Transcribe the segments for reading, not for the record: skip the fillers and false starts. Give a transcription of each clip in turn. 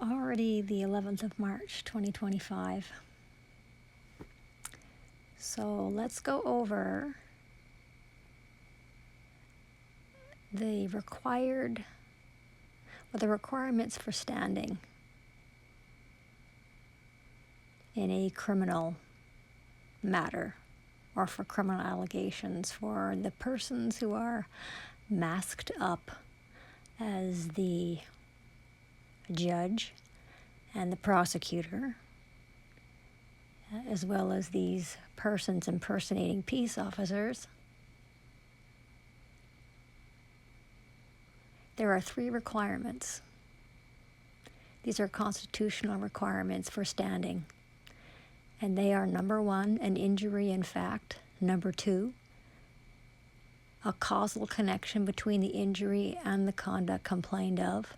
already the 11th of March, 2025. So let's go over the requirements for standing in a criminal matter or for criminal allegations for the persons who are masked up as the judge and the prosecutor, as well as these persons impersonating peace officers. There are 3 requirements. These are constitutional requirements for standing. And they are: number 1, an injury in fact; number 2, a causal connection between the injury and the conduct complained of;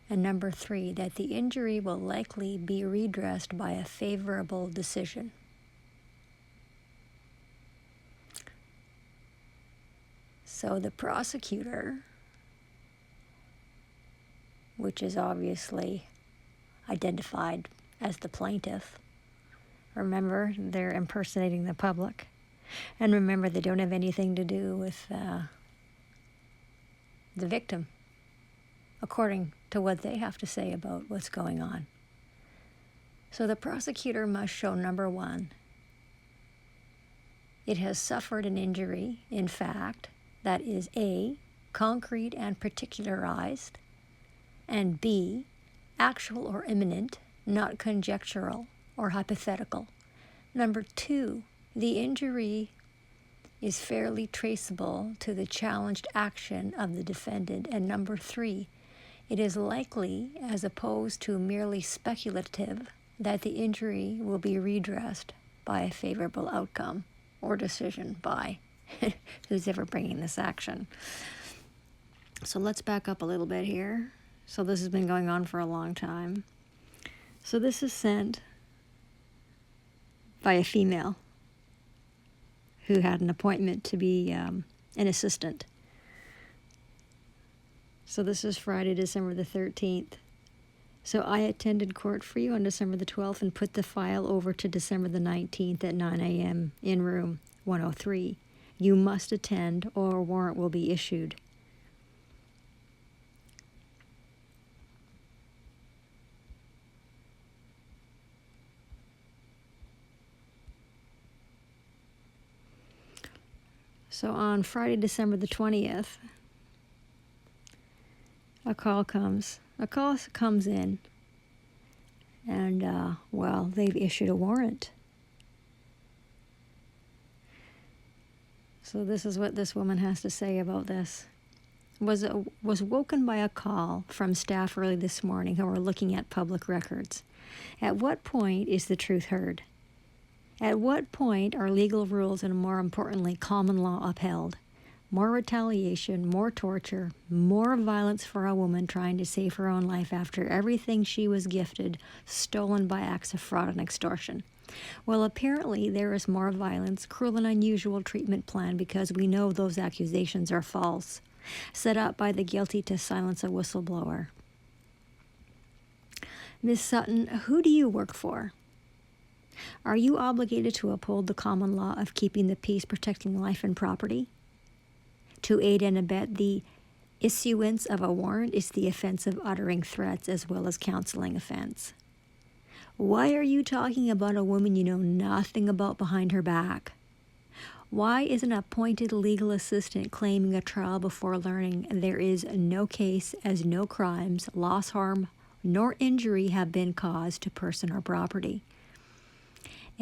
and number 3, that the injury will likely be redressed by a favorable decision. So the prosecutor, which is obviously identified as the plaintiff, remember, they're impersonating the public. And remember, they don't have anything to do with the victim, according to what they have to say about what's going on. So the prosecutor must show, number 1, it has suffered an injury, in fact, that is A, concrete and particularized, and B, actual or imminent, not conjectural or hypothetical. Number 2, the injury is fairly traceable to the challenged action of the defendant. And number 3, it is likely, as opposed to merely speculative, that the injury will be redressed by a favorable outcome or decision by who's ever bringing this action. So let's back up a little bit here. So this has been going on for a long time. So this is sent by a female who had an appointment to be an assistant. So this is Friday, December the 13th. So I attended court for you on December the 12th and put the file over to December the 19th at 9 a.m. in room 103. You must attend or a warrant will be issued. So on Friday, December the 20th, a call comes in, and, they've issued a warrant. So this is what this woman has to say about this. Was woken by a call from staff early this morning who are looking at public records. At what point is the truth heard? At what point are legal rules and, more importantly, common law upheld? More retaliation, more torture, more violence for a woman trying to save her own life after everything she was gifted, stolen by acts of fraud and extortion. Well, apparently there is more violence, cruel and unusual treatment plan, because we know those accusations are false, set up by the guilty to silence a whistleblower. Ms. Sutton, who do you work for? Are you obligated to uphold the common law of keeping the peace, protecting life and property? To aid and abet the issuance of a warrant is the offense of uttering threats as well as counseling offense. Why are you talking about a woman you know nothing about behind her back? Why is an appointed legal assistant claiming a trial before learning there is no case, as no crimes, loss, harm, nor injury have been caused to person or property?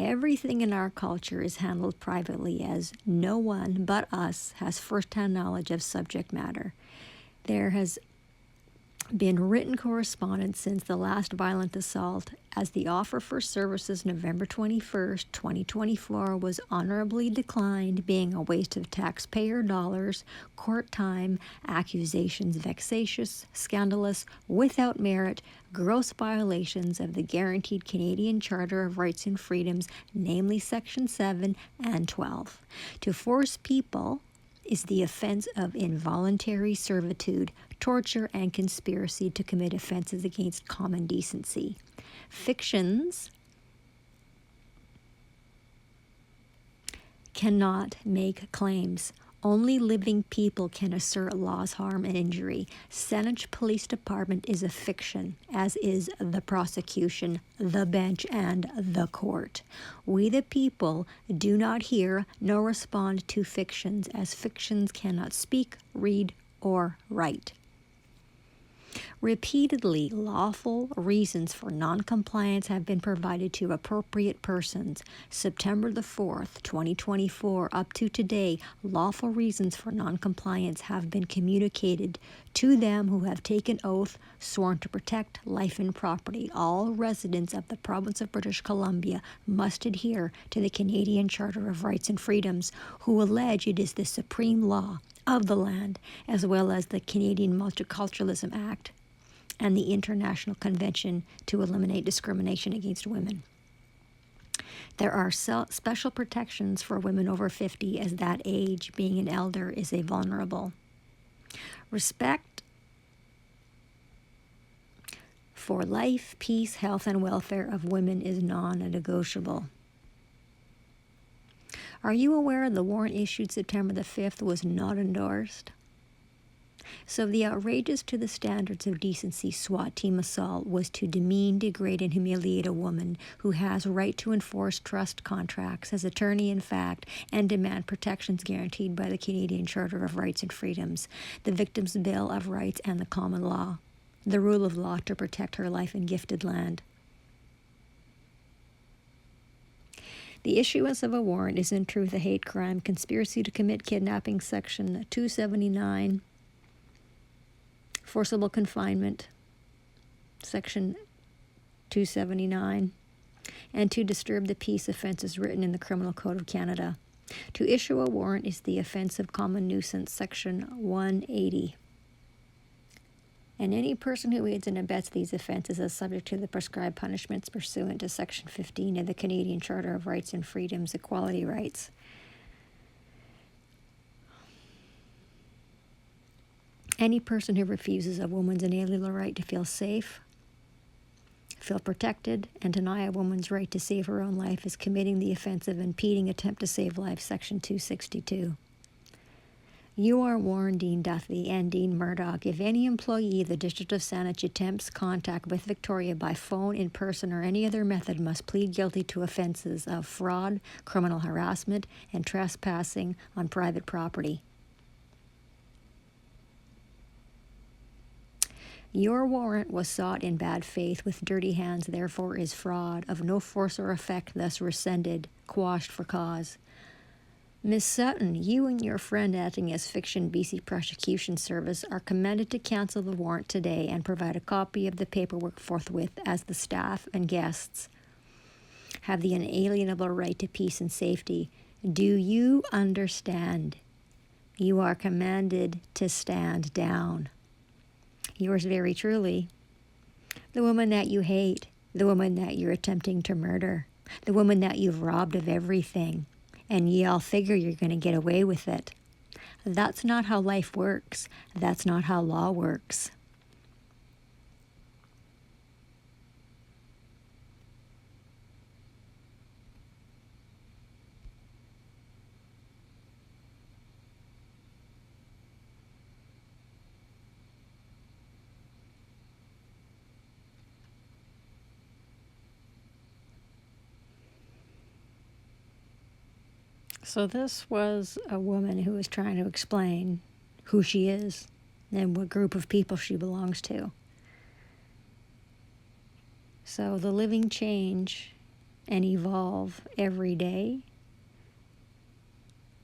Everything in our culture is handled privately, as no one but us has first-hand knowledge of subject matter. There has been written correspondence since the last violent assault, as the offer for services November 21st, 2024 was honorably declined, being a waste of taxpayer dollars, court time, accusations vexatious, scandalous, without merit, gross violations of the guaranteed Canadian Charter of Rights and Freedoms, namely Section 7 and 12, to force people is the offense of involuntary servitude, torture, and conspiracy to commit offenses against common decency. Fictions cannot make claims. Only living people can assert loss, harm, and injury. Saanich Police Department is a fiction, as is the prosecution, the bench, and the court. We the people do not hear nor respond to fictions, as fictions cannot speak, read, or write. Repeatedly, lawful reasons for noncompliance have been provided to appropriate persons. September the 4th, 2024, up to today, lawful reasons for noncompliance have been communicated to them who have taken oath, sworn to protect life and property. All residents of the province of British Columbia must adhere to the Canadian Charter of Rights and Freedoms, who allege it is the supreme law of the land, as well as the Canadian Multiculturalism Act and the International Convention to Eliminate Discrimination Against Women. There are special protections for women over 50, as that age, being an elder, is a vulnerable. Respect for life, peace, health, and welfare of women is non-negotiable. Are you aware the warrant issued September the 5th was not endorsed? So the outrageous to the standards of decency SWAT team assault was to demean, degrade, and humiliate a woman who has right to enforce trust contracts as attorney in fact and demand protections guaranteed by the Canadian Charter of Rights and Freedoms, the Victims' Bill of Rights, and the common law, the rule of law to protect her life and gifted land. The issuance of a warrant is in truth a hate crime. Conspiracy to commit kidnapping, Section 279. Forcible confinement, Section 279. And to disturb the peace, offenses written in the Criminal Code of Canada. To issue a warrant is the offense of common nuisance, Section 180. And any person who aids and abets these offenses is subject to the prescribed punishments pursuant to Section 15 of the Canadian Charter of Rights and Freedoms, Equality Rights. Any person who refuses a woman's inalienable right to feel safe, feel protected, and deny a woman's right to save her own life is committing the offense of impeding attempt to save life, Section 262. You are warned, Dean Duthie and Dean Murdoch. If any employee of the District of Saanich attempts contact with Victoria by phone, in person, or any other method must plead guilty to offenses of fraud, criminal harassment, and trespassing on private property. Your warrant was sought in bad faith with dirty hands, therefore is fraud, of no force or effect, thus rescinded, quashed for cause. Miss Sutton, you and your friend acting as Fiction BC Prosecution Service are commanded to cancel the warrant today and provide a copy of the paperwork forthwith, as the staff and guests have the inalienable right to peace and safety. Do you understand? You are commanded to stand down. Yours very truly, the woman that you hate, the woman that you're attempting to murder, the woman that you've robbed of everything, and you all figure you're going to get away with it. That's not how life works. That's not how law works. So this was a woman who was trying to explain who she is and what group of people she belongs to. So the living change and evolve every day.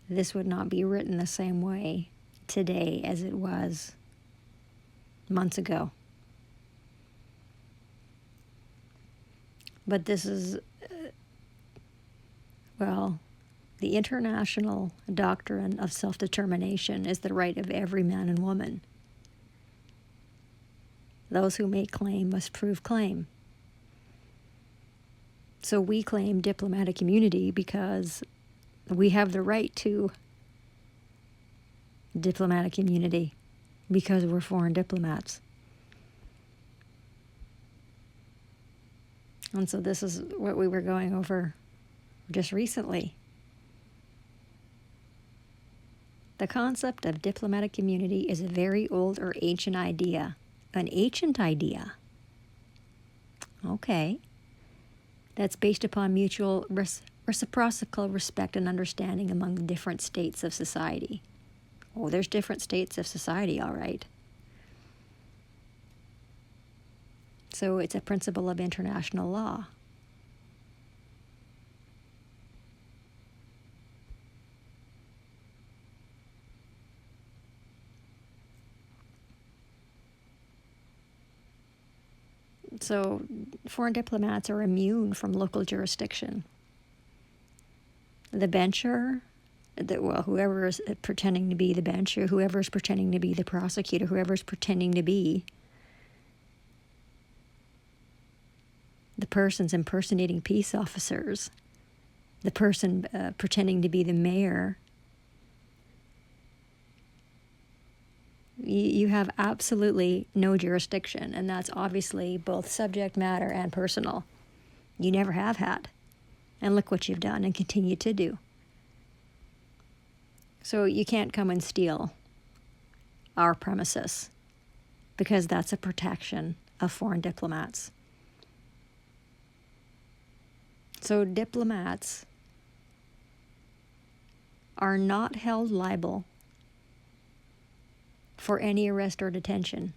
This would not be written the same way today as it was months ago. But this is, the international doctrine of self-determination is the right of every man and woman. Those who make claim must prove claim. So we claim diplomatic immunity because we have the right to diplomatic immunity because we're foreign diplomats. And so this is what we were going over just recently. The concept of diplomatic immunity is a very old or ancient idea. An ancient idea. Okay. That's based upon mutual reciprocal respect and understanding among the different states of society. Oh, there's different states of society, all right. So it's a principle of international law. So foreign diplomats are immune from local jurisdiction. The bencher, whoever is pretending to be the bencher, whoever is pretending to be the prosecutor, whoever is pretending to be the persons impersonating peace officers, the person pretending to be the mayor, you have absolutely no jurisdiction, and that's obviously both subject matter and personal. You never have had. And look what you've done and continue to do. So you can't come and steal our premises because that's a protection of foreign diplomats. So diplomats are not held liable for any arrest or detention.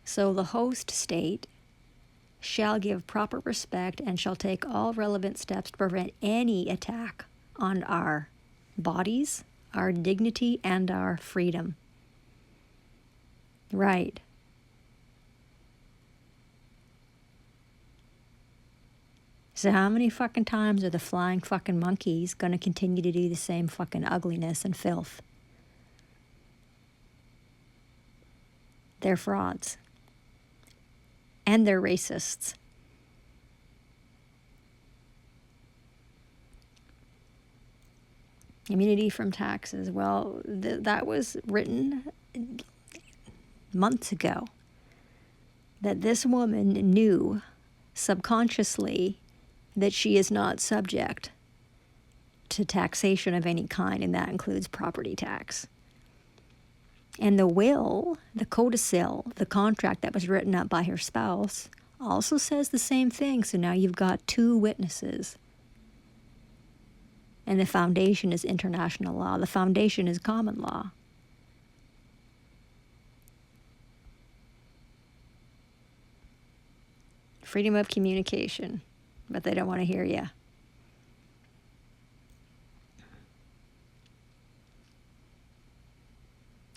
So the host state shall give proper respect and shall take all relevant steps to prevent any attack on our bodies, our dignity, and our freedom. Right. So how many fucking times are the flying fucking monkeys going to continue to do the same fucking ugliness and filth? They're frauds. And they're racists. Immunity from taxes. Well, that was written months ago. That this woman knew subconsciously that she is not subject to taxation of any kind, and that includes property tax. And the will, the codicil, the contract that was written up by her spouse, also says the same thing. So now you've got two witnesses. And the foundation is international law. The foundation is common law. Freedom of communication. But they don't want to hear you.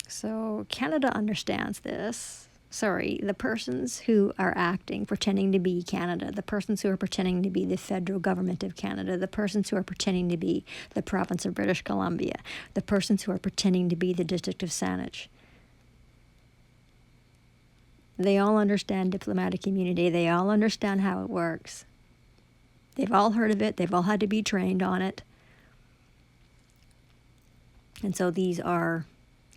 So Canada understands this. Sorry, the persons who are acting, pretending to be Canada, the persons who are pretending to be the federal government of Canada, the persons who are pretending to be the province of British Columbia, the persons who are pretending to be the District of Saanich. They all understand diplomatic immunity. They all understand how it works. They've all heard of it. They've all had to be trained on it. And so these are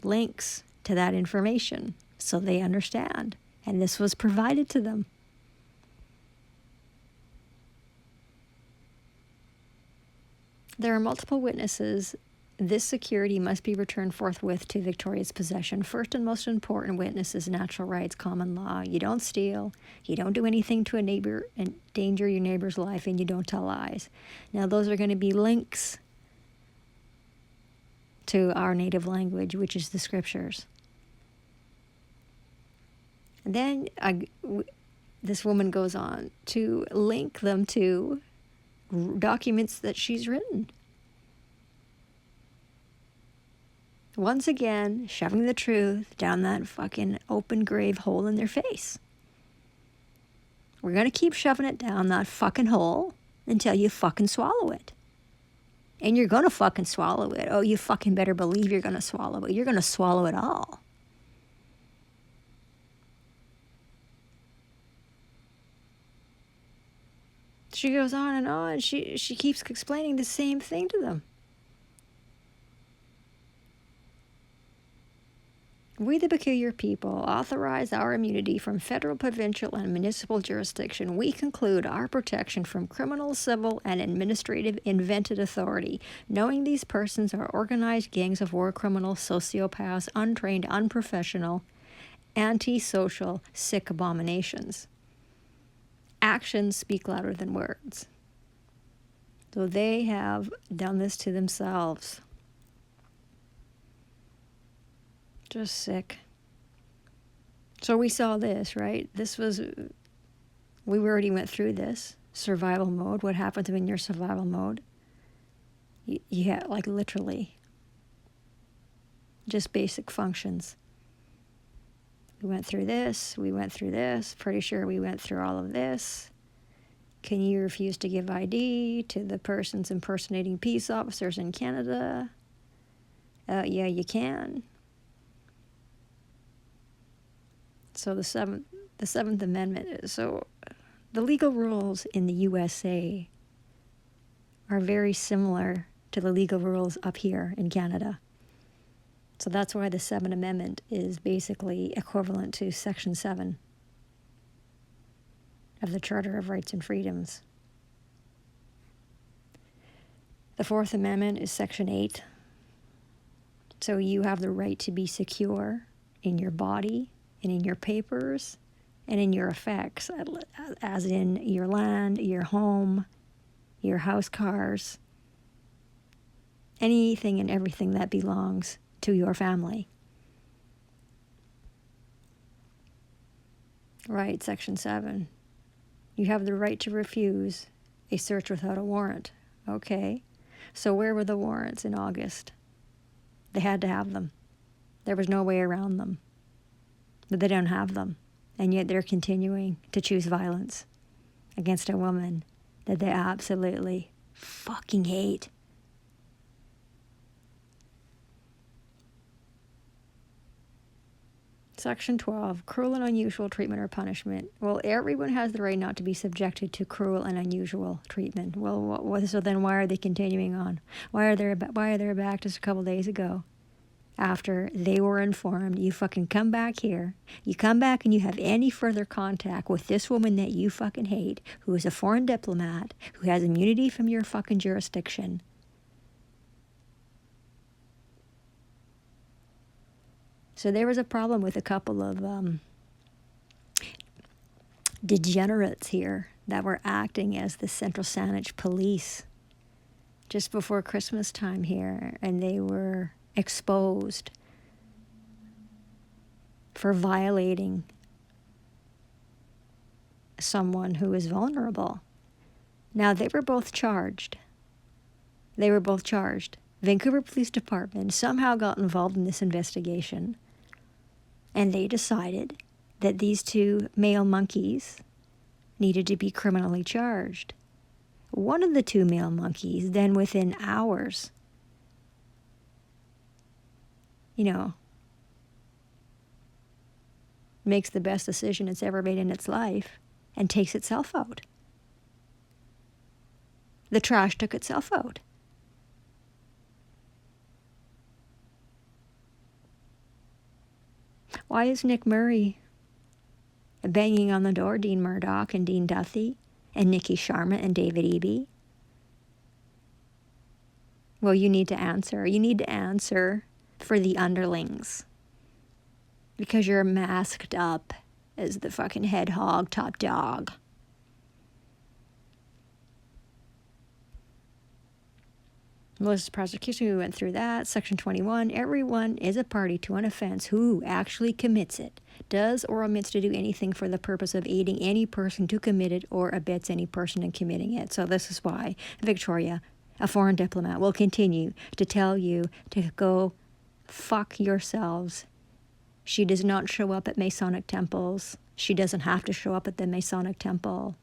links to that information so they understand. And this was provided to them. There are multiple witnesses. This security must be returned forthwith to Victoria's possession. First and most important witness is natural rights, common law. You don't steal, you don't do anything to endanger your neighbor's life, and you don't tell lies. Now those are going to be links to our native language, which is the scriptures. And then this woman goes on to link them to documents that she's written. Once again, shoving the truth down that fucking open grave hole in their face. We're going to keep shoving it down that fucking hole until you fucking swallow it. And you're going to fucking swallow it. Oh, you fucking better believe you're going to swallow it. You're going to swallow it all. She goes on and on. She keeps explaining the same thing to them. We, the peculiar people, authorize our immunity from federal, provincial, and municipal jurisdiction. We conclude our protection from criminal, civil, and administrative invented authority, knowing these persons are organized gangs of war criminals, sociopaths, untrained, unprofessional, antisocial, sick abominations. Actions speak louder than words. So they have done this to themselves. Just sick. So we saw this, right? We already went through this. Survival mode. What happens when you're survival mode? Yeah, like literally. Just basic functions. We went through this. Pretty sure we went through all of this. Can you refuse to give ID to the persons impersonating peace officers in Canada? Yeah, you can. So the Seventh Amendment. So the legal rules in the USA are very similar to the legal rules up here in Canada. So that's why the Seventh Amendment is basically equivalent to Section 7 of the Charter of Rights and Freedoms. The Fourth Amendment is Section 8. So you have the right to be secure in your body and in your papers and in your effects, as in your land, your home, your house cars, anything and everything that belongs to your family. Right, Section 7. You have the right to refuse a search without a warrant. Okay. So where were the warrants in August? They had to have them. There was no way around them. But they don't have them. And yet they're continuing to choose violence against a woman that they absolutely fucking hate. Section 12, cruel and unusual treatment or punishment. Well, everyone has the right not to be subjected to cruel and unusual treatment. Well, so then why are they continuing on? Why are they back just a couple days ago? After they were informed, you fucking come back here. You come back and you have any further contact with this woman that you fucking hate, who is a foreign diplomat, who has immunity from your fucking jurisdiction. So there was a problem with a couple of degenerates here that were acting as the Central Saanich police just before Christmas time here, and they were exposed for violating someone who is vulnerable. Now, they were both charged. Vancouver Police Department somehow got involved in this investigation, and they decided that these two male monkeys needed to be criminally charged. One of the two male monkeys, then within hours, makes the best decision it's ever made in its life and takes itself out. The trash took itself out. Why is Nick Murray banging on the door, Dean Murdoch and Dean Duthie and Nikki Sharma and David Eby? Well, you need to answer. You need to answer for the underlings, because you're masked up as the fucking head hog, top dog. Malicious prosecution, we went through that. Section 21, everyone is a party to an offense who actually commits it, does or omits to do anything for the purpose of aiding any person to commit it or abets any person in committing it. So this is why Victoria, a foreign diplomat, will continue to tell you to go fuck yourselves. She does not show up at Masonic temples. She doesn't have to show up at the Masonic temple.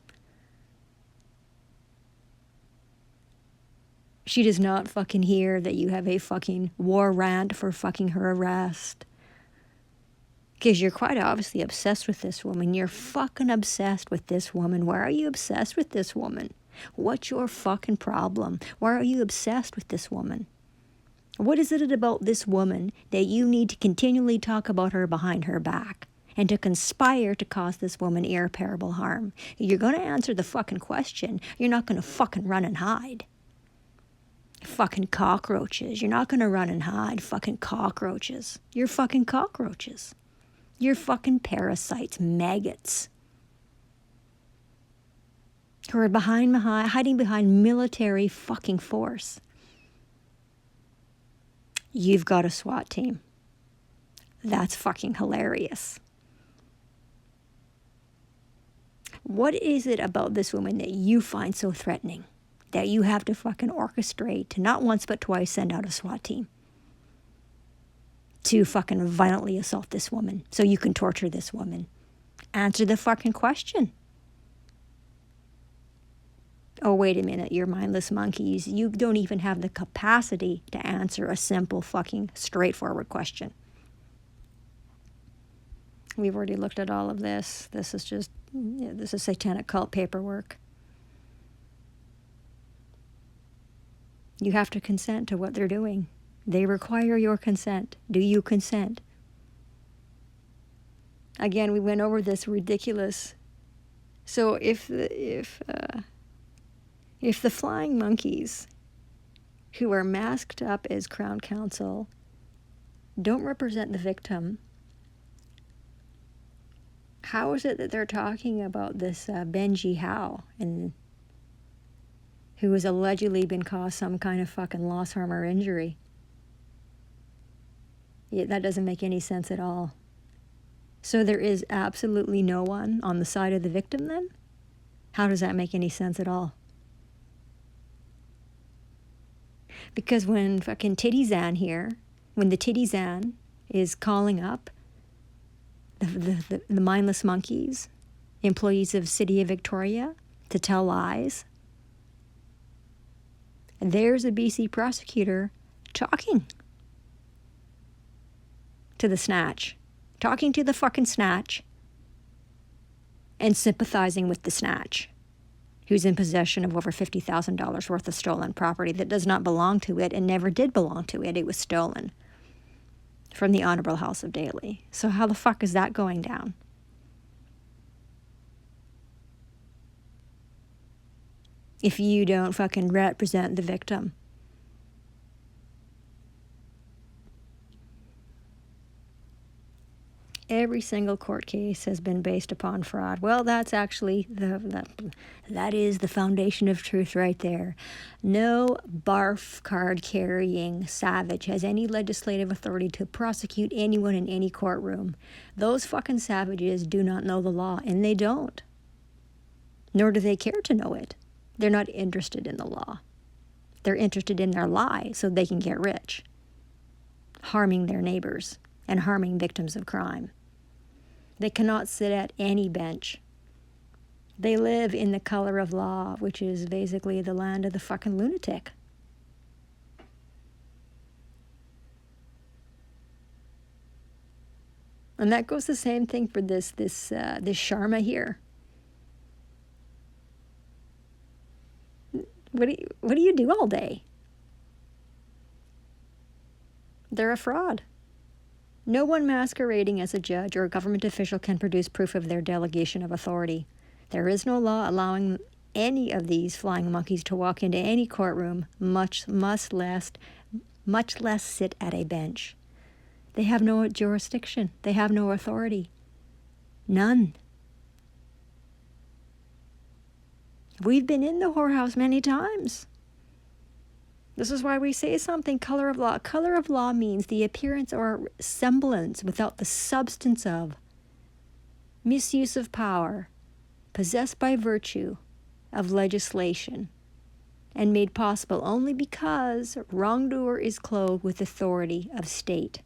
She does not fucking hear that you have a fucking war rant for fucking her arrest. Because you're quite obviously obsessed with this woman. You're fucking obsessed with this woman. Why are you obsessed with this woman? What's your fucking problem? Why are you obsessed with this woman? What is it about this woman that you need to continually talk about her behind her back and to conspire to cause this woman irreparable harm? You're going to answer the fucking question. You're not going to fucking run and hide. Fucking cockroaches. You're not going to run and hide. Fucking cockroaches. You're fucking cockroaches. You're fucking parasites, maggots, who are hiding behind military fucking force. You've got a SWAT team. That's fucking hilarious. What is it about this woman that you find so threatening that you have to fucking orchestrate to not once but twice send out a SWAT team to fucking violently assault this woman so you can torture this woman? Answer the fucking question. Oh, wait a minute, you're mindless monkeys. You don't even have the capacity to answer a simple fucking straightforward question. We've already looked at all of this. This is satanic cult paperwork. You have to consent to what they're doing. They require your consent. Do you consent? Again, we went over this ridiculous. So if the flying monkeys who are masked up as Crown Counsel don't represent the victim, how is it that they're talking about this Benji Howe, and who has allegedly been caused some kind of fucking loss, harm, or injury? Yeah, that doesn't make any sense at all. So there is absolutely no one on the side of the victim then? How does that make any sense at all? Because when fucking Titty-Zan here, when the Titty-Zan is calling up the mindless monkeys, employees of City of Victoria, to tell lies, there's a BC prosecutor talking to the snatch, talking to the fucking snatch, and sympathizing with the snatch, who's in possession of over $50,000 worth of stolen property that does not belong to it and never did belong to it. It was stolen from the Honorable House of Daly. So how the fuck is that going down? If you don't fucking represent the victim. Every single court case has been based upon fraud. Well, that's actually that is the foundation of truth right there. No barf card carrying savage has any legislative authority to prosecute anyone in any courtroom. Those fucking savages do not know the law, and they don't. Nor do they care to know it. They're not interested in the law. They're interested in their lie so they can get rich, harming their neighbors and harming victims of crime. They cannot sit at any bench. They live in the color of law, which is basically the land of the fucking lunatic. And that goes the same thing for this Sharma here. What do you do all day? They're a fraud. No one masquerading as a judge or a government official can produce proof of their delegation of authority. There is no law allowing any of these flying monkeys to walk into any courtroom, much less sit at a bench. They have no jurisdiction. They have no authority. None. We've been in the whorehouse many times. This is why we say something, color of law. Color of law means the appearance or semblance without the substance of, misuse of power, possessed by virtue of legislation, and made possible only because wrongdoer is clothed with authority of state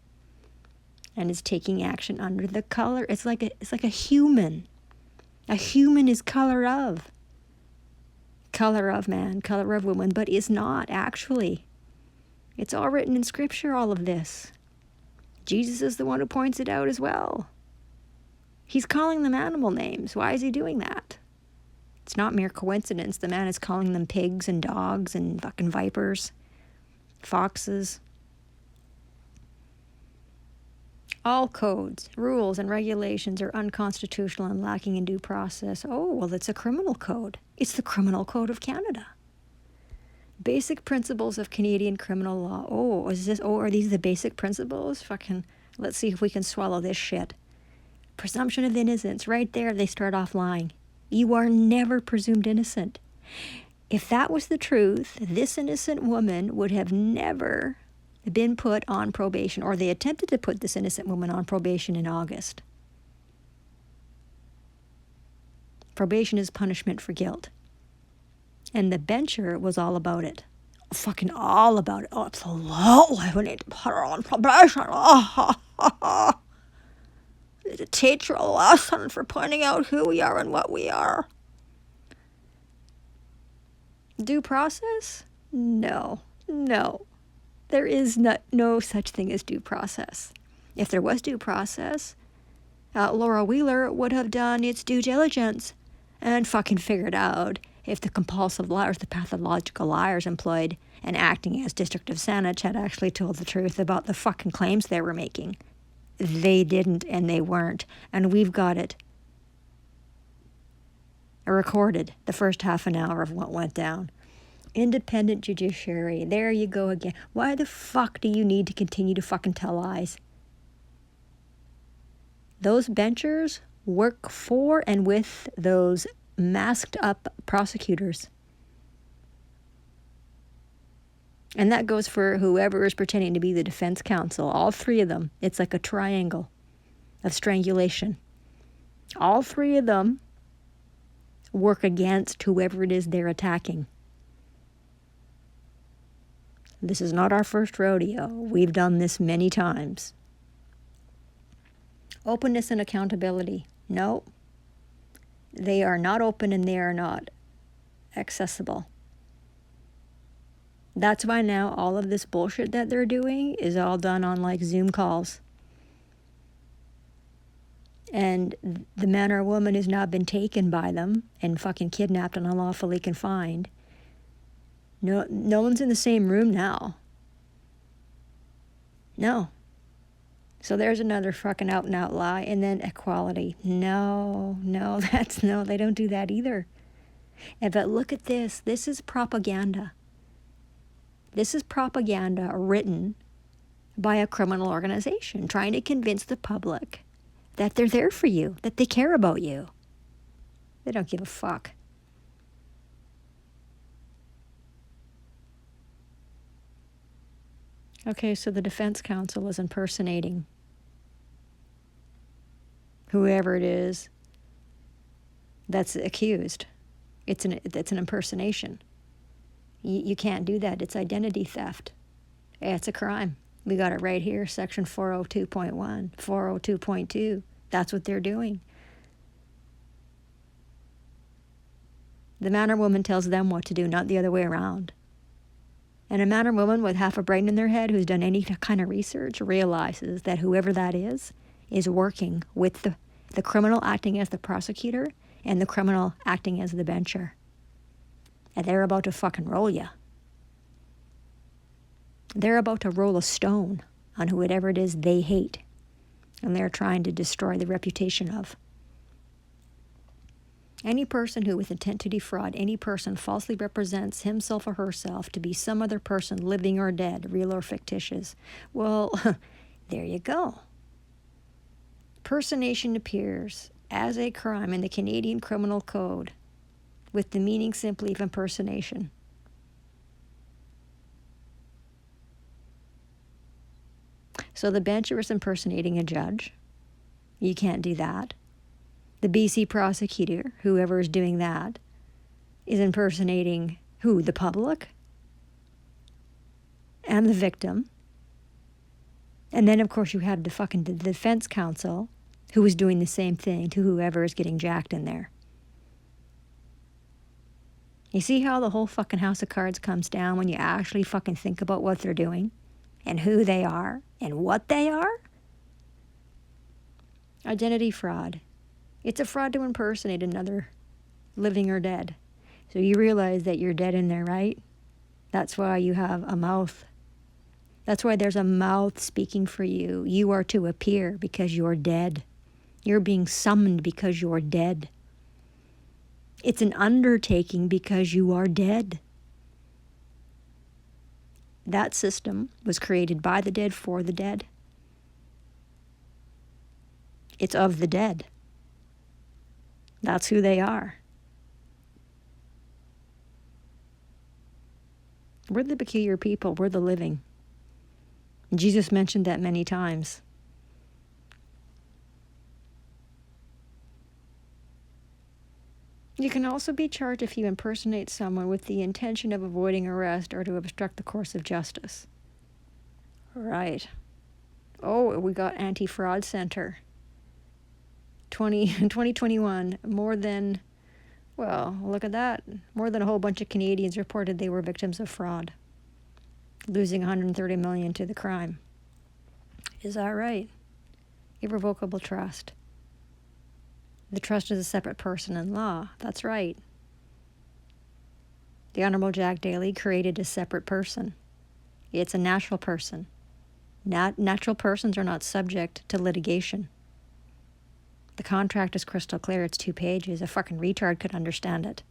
and is taking action under the color. It's like a human. A human is color of. Color of man, color of woman, but is not actually. It's all written in Scripture, all of this. Jesus is the one who points it out as well. He's calling them animal names. Why is he doing that? It's not mere coincidence. The man is calling them pigs and dogs and fucking vipers, foxes, All codes, rules, and regulations are unconstitutional and lacking in due process. Oh, well, it's a criminal code. It's the Criminal Code of Canada. Basic principles of Canadian criminal law. Oh, are these the basic principles? Fucking, let's see if we can swallow this shit. Presumption of innocence. Right there, they start off lying. You are never presumed innocent. If that was the truth, this innocent woman would have never been put on probation, or they attempted to put this innocent woman on probation in August. Probation is punishment for guilt. And the bencher was all about it. Fucking all about it. Oh, absolutely. We need to put her on probation. To teach her a lesson for pointing out who we are and what we are. Due process? No. There is no such thing as due process. If there was due process, Laura Wheeler would have done its due diligence and fucking figured out if the compulsive liars, the pathological liars employed and acting as District of Saanich had actually told the truth about the fucking claims they were making. They didn't, and they weren't. And we've got it recorded, the first half an hour of what went down. Independent judiciary. There you go again. Why the fuck do you need to continue to fucking tell lies? Those benchers work for and with those masked up prosecutors. And that goes for whoever is pretending to be the defense counsel. All three of them. It's like a triangle of strangulation. All three of them work against whoever it is they're attacking. This is not our first rodeo. We've done this many times. Openness and accountability. No. They are not open and they are not accessible. That's why now all of this bullshit that they're doing is all done on like Zoom calls. And the man or woman who's not been taken by them and fucking kidnapped and unlawfully confined, no one's in the same room now. No. So there's another fucking out and out lie. And then equality. No, they don't do that either. But look at this. This is propaganda. This is propaganda written by a criminal organization trying to convince the public that they're there for you, that they care about you. They don't give a fuck. Okay, so the defense counsel is impersonating whoever it is that's accused. It's an impersonation. You can't do that. It's identity theft. It's a crime. We got it right here, section 402.1, 402.2. That's what they're doing. The man or woman tells them what to do, not the other way around. And a man or woman with half a brain in their head who's done any kind of research realizes that whoever that is working with the criminal acting as the prosecutor and the criminal acting as the bencher. And they're about to fucking roll you. They're about to roll a stone on whoever it is they hate. And they're trying to destroy the reputation of. Any person who, with intent to defraud any person, falsely represents himself or herself to be some other person, living or dead, real or fictitious. Well, there you go. Personation appears as a crime in the Canadian Criminal Code with the meaning simply of impersonation. So the bencher is impersonating a judge. You can't do that. The BC prosecutor, whoever is doing that, is impersonating who? The public? And the victim. And then, of course, you have the defense counsel who is doing the same thing to whoever is getting jacked in there. You see how the whole fucking house of cards comes down when you actually fucking think about what they're doing and who they are and what they are? Identity fraud. It's a fraud to impersonate another, living or dead. So you realize that you're dead in there, right? That's why you have a mouth That's why there's a mouth speaking for you. You are to appear because you're dead. You're being summoned because you're dead. It's an undertaking because you are dead. That system was created by the dead for the dead. It's of the dead. That's who they are. We're the peculiar people. We're the living. Jesus mentioned that many times. You can also be charged if you impersonate someone with the intention of avoiding arrest or to obstruct the course of justice. Right. Oh, we got Anti-Fraud Center. 2021, more than, well, look at that. More than a whole bunch of Canadians reported they were victims of fraud, losing $130 million to the crime. Is that right? Irrevocable trust. The trust is a separate person in law. That's right. The Honorable Jack Daly created a separate person. It's a natural person. Natural persons are not subject to litigation. The contract is crystal clear. It's 2 pages. A fucking retard could understand it.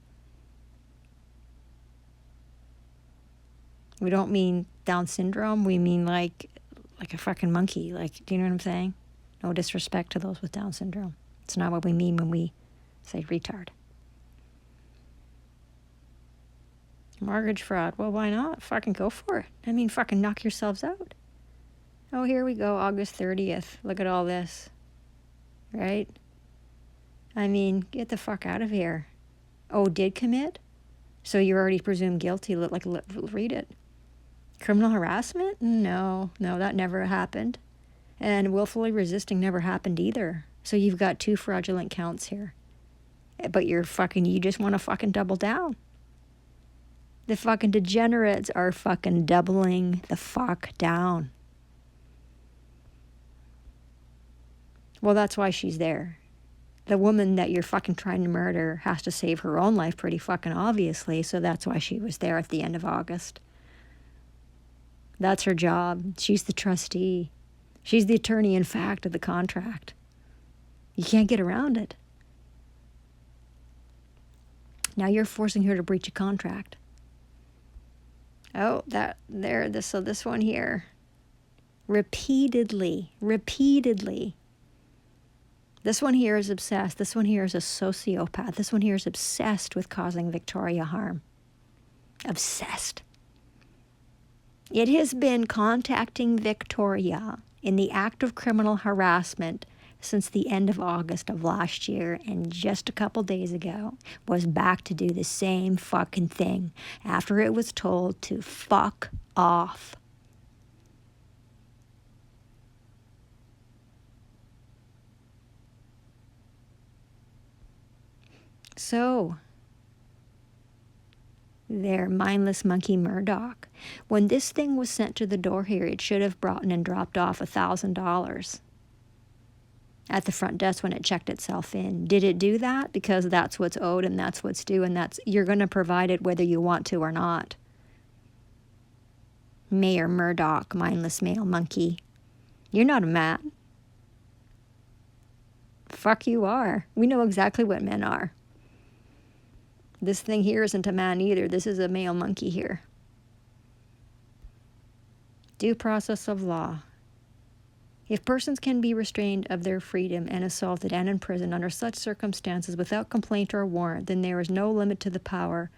We don't mean Down syndrome. We mean like a fucking monkey. Like, do you know what I'm saying? No disrespect to those with Down syndrome. It's not what we mean when we say retard. Mortgage fraud. Well, why not? Fucking go for it. I mean, fucking knock yourselves out. Oh, here we go. August 30th. Look at all this. Right? I mean, get the fuck out of here. Oh, did commit? So you're already presumed guilty. Read it. Criminal harassment? No, that never happened. And willfully resisting never happened either. So you've got 2 fraudulent counts here. But you just want to fucking double down. The fucking degenerates are fucking doubling the fuck down. Well, that's why she's there. The woman that you're fucking trying to murder has to save her own life pretty fucking obviously, so that's why she was there at the end of August. That's her job. She's the trustee. She's the attorney in fact of the contract. You can't get around it. Now you're forcing her to breach a contract. Oh, so this one here. Repeatedly. This one here is obsessed. This one here is a sociopath. This one here is obsessed with causing Victoria harm. Obsessed. It has been contacting Victoria in the act of criminal harassment since the end of August of last year, and just a couple days ago was back to do the same fucking thing after it was told to fuck off. So, there, mindless monkey Murdoch. When this thing was sent to the door here, it should have brought in and dropped off $1,000 at the front desk when it checked itself in. Did it do that? Because that's what's owed and that's what's due, and you're going to provide it whether you want to or not. Mayor Murdoch, mindless male monkey. You're not a man. Fuck you are. We know exactly what men are. This thing here isn't a man either. This is a male monkey here. Due process of law. If persons can be restrained of their freedom and assaulted and imprisoned under such circumstances without complaint or warrant, then there is no limit to the power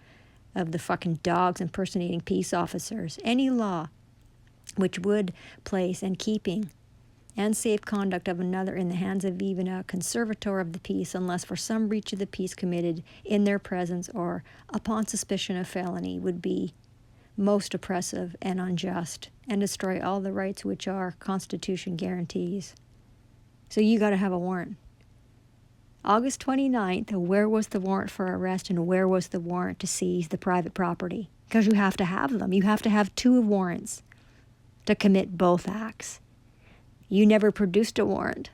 of the fucking dogs impersonating peace officers. Any law which would place and keeping and safe conduct of another in the hands of even a conservator of the peace, unless for some breach of the peace committed in their presence or upon suspicion of felony, would be most oppressive and unjust, and destroy all the rights which our Constitution guarantees. So you got to have a warrant. August 29th, where was the warrant for arrest and where was the warrant to seize the private property? Because you have to have them. You have to have 2 warrants to commit both acts. You never produced a warrant.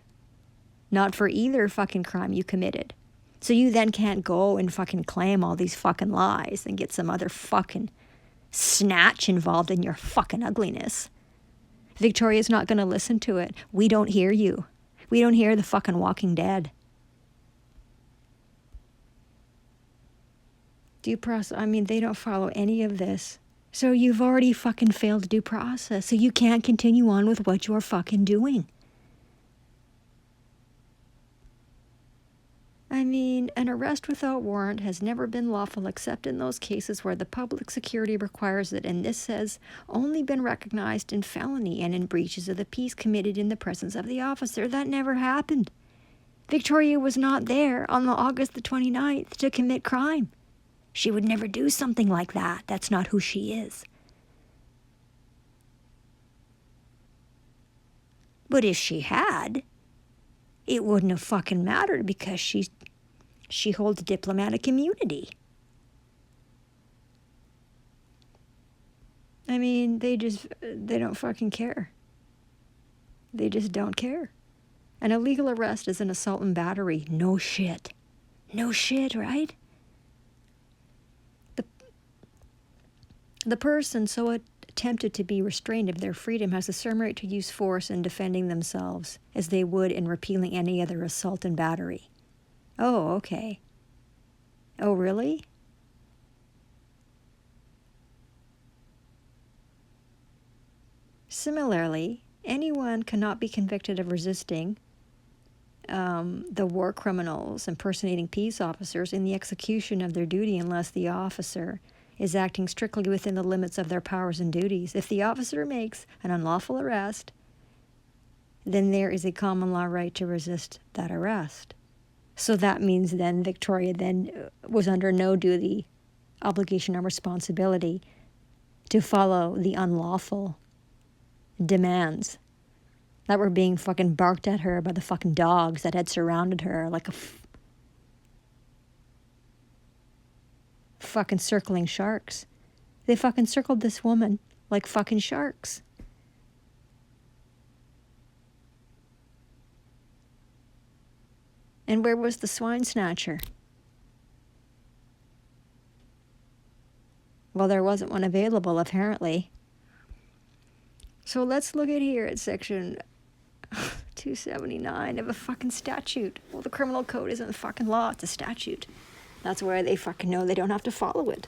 Not for either fucking crime you committed. So you then can't go and fucking claim all these fucking lies and get some other fucking snatch involved in your fucking ugliness. Victoria's not going to listen to it. We don't hear you. We don't hear the fucking Walking Dead. Due process, I mean, they don't follow any of this. So you've already fucking failed due process. So you can't continue on with what you're fucking doing. I mean, an arrest without warrant has never been lawful except in those cases where the public security requires it, and this has only been recognized in felony and in breaches of the peace committed in the presence of the officer. That never happened. Victoria was not there on August the 29th to commit crime. She would never do something like that. That's not who she is. But if she had, it wouldn't have fucking mattered because she holds diplomatic immunity. I mean, they don't fucking care. They just don't care. An illegal arrest is an assault and battery. No shit. No shit, right? The person so attempted to be restrained of their freedom has the same right to use force in defending themselves as they would in repealing any other assault and battery. Oh, okay. Oh, really? Similarly, anyone cannot be convicted of resisting the war criminals impersonating peace officers in the execution of their duty unless the officer is acting strictly within the limits of their powers and duties. If the officer makes an unlawful arrest, then there is a common law right to resist that arrest. So that means then Victoria then was under no duty, obligation, or responsibility to follow the unlawful demands that were being fucking barked at her by the fucking dogs that had surrounded her like a fucking circling sharks. They fucking circled this woman like fucking sharks. And where was the swine snatcher? Well, there wasn't one available, apparently. So let's look at here at section 279 of a fucking statute. Well, the criminal code isn't a fucking law, it's a statute. That's where they fucking know they don't have to follow it.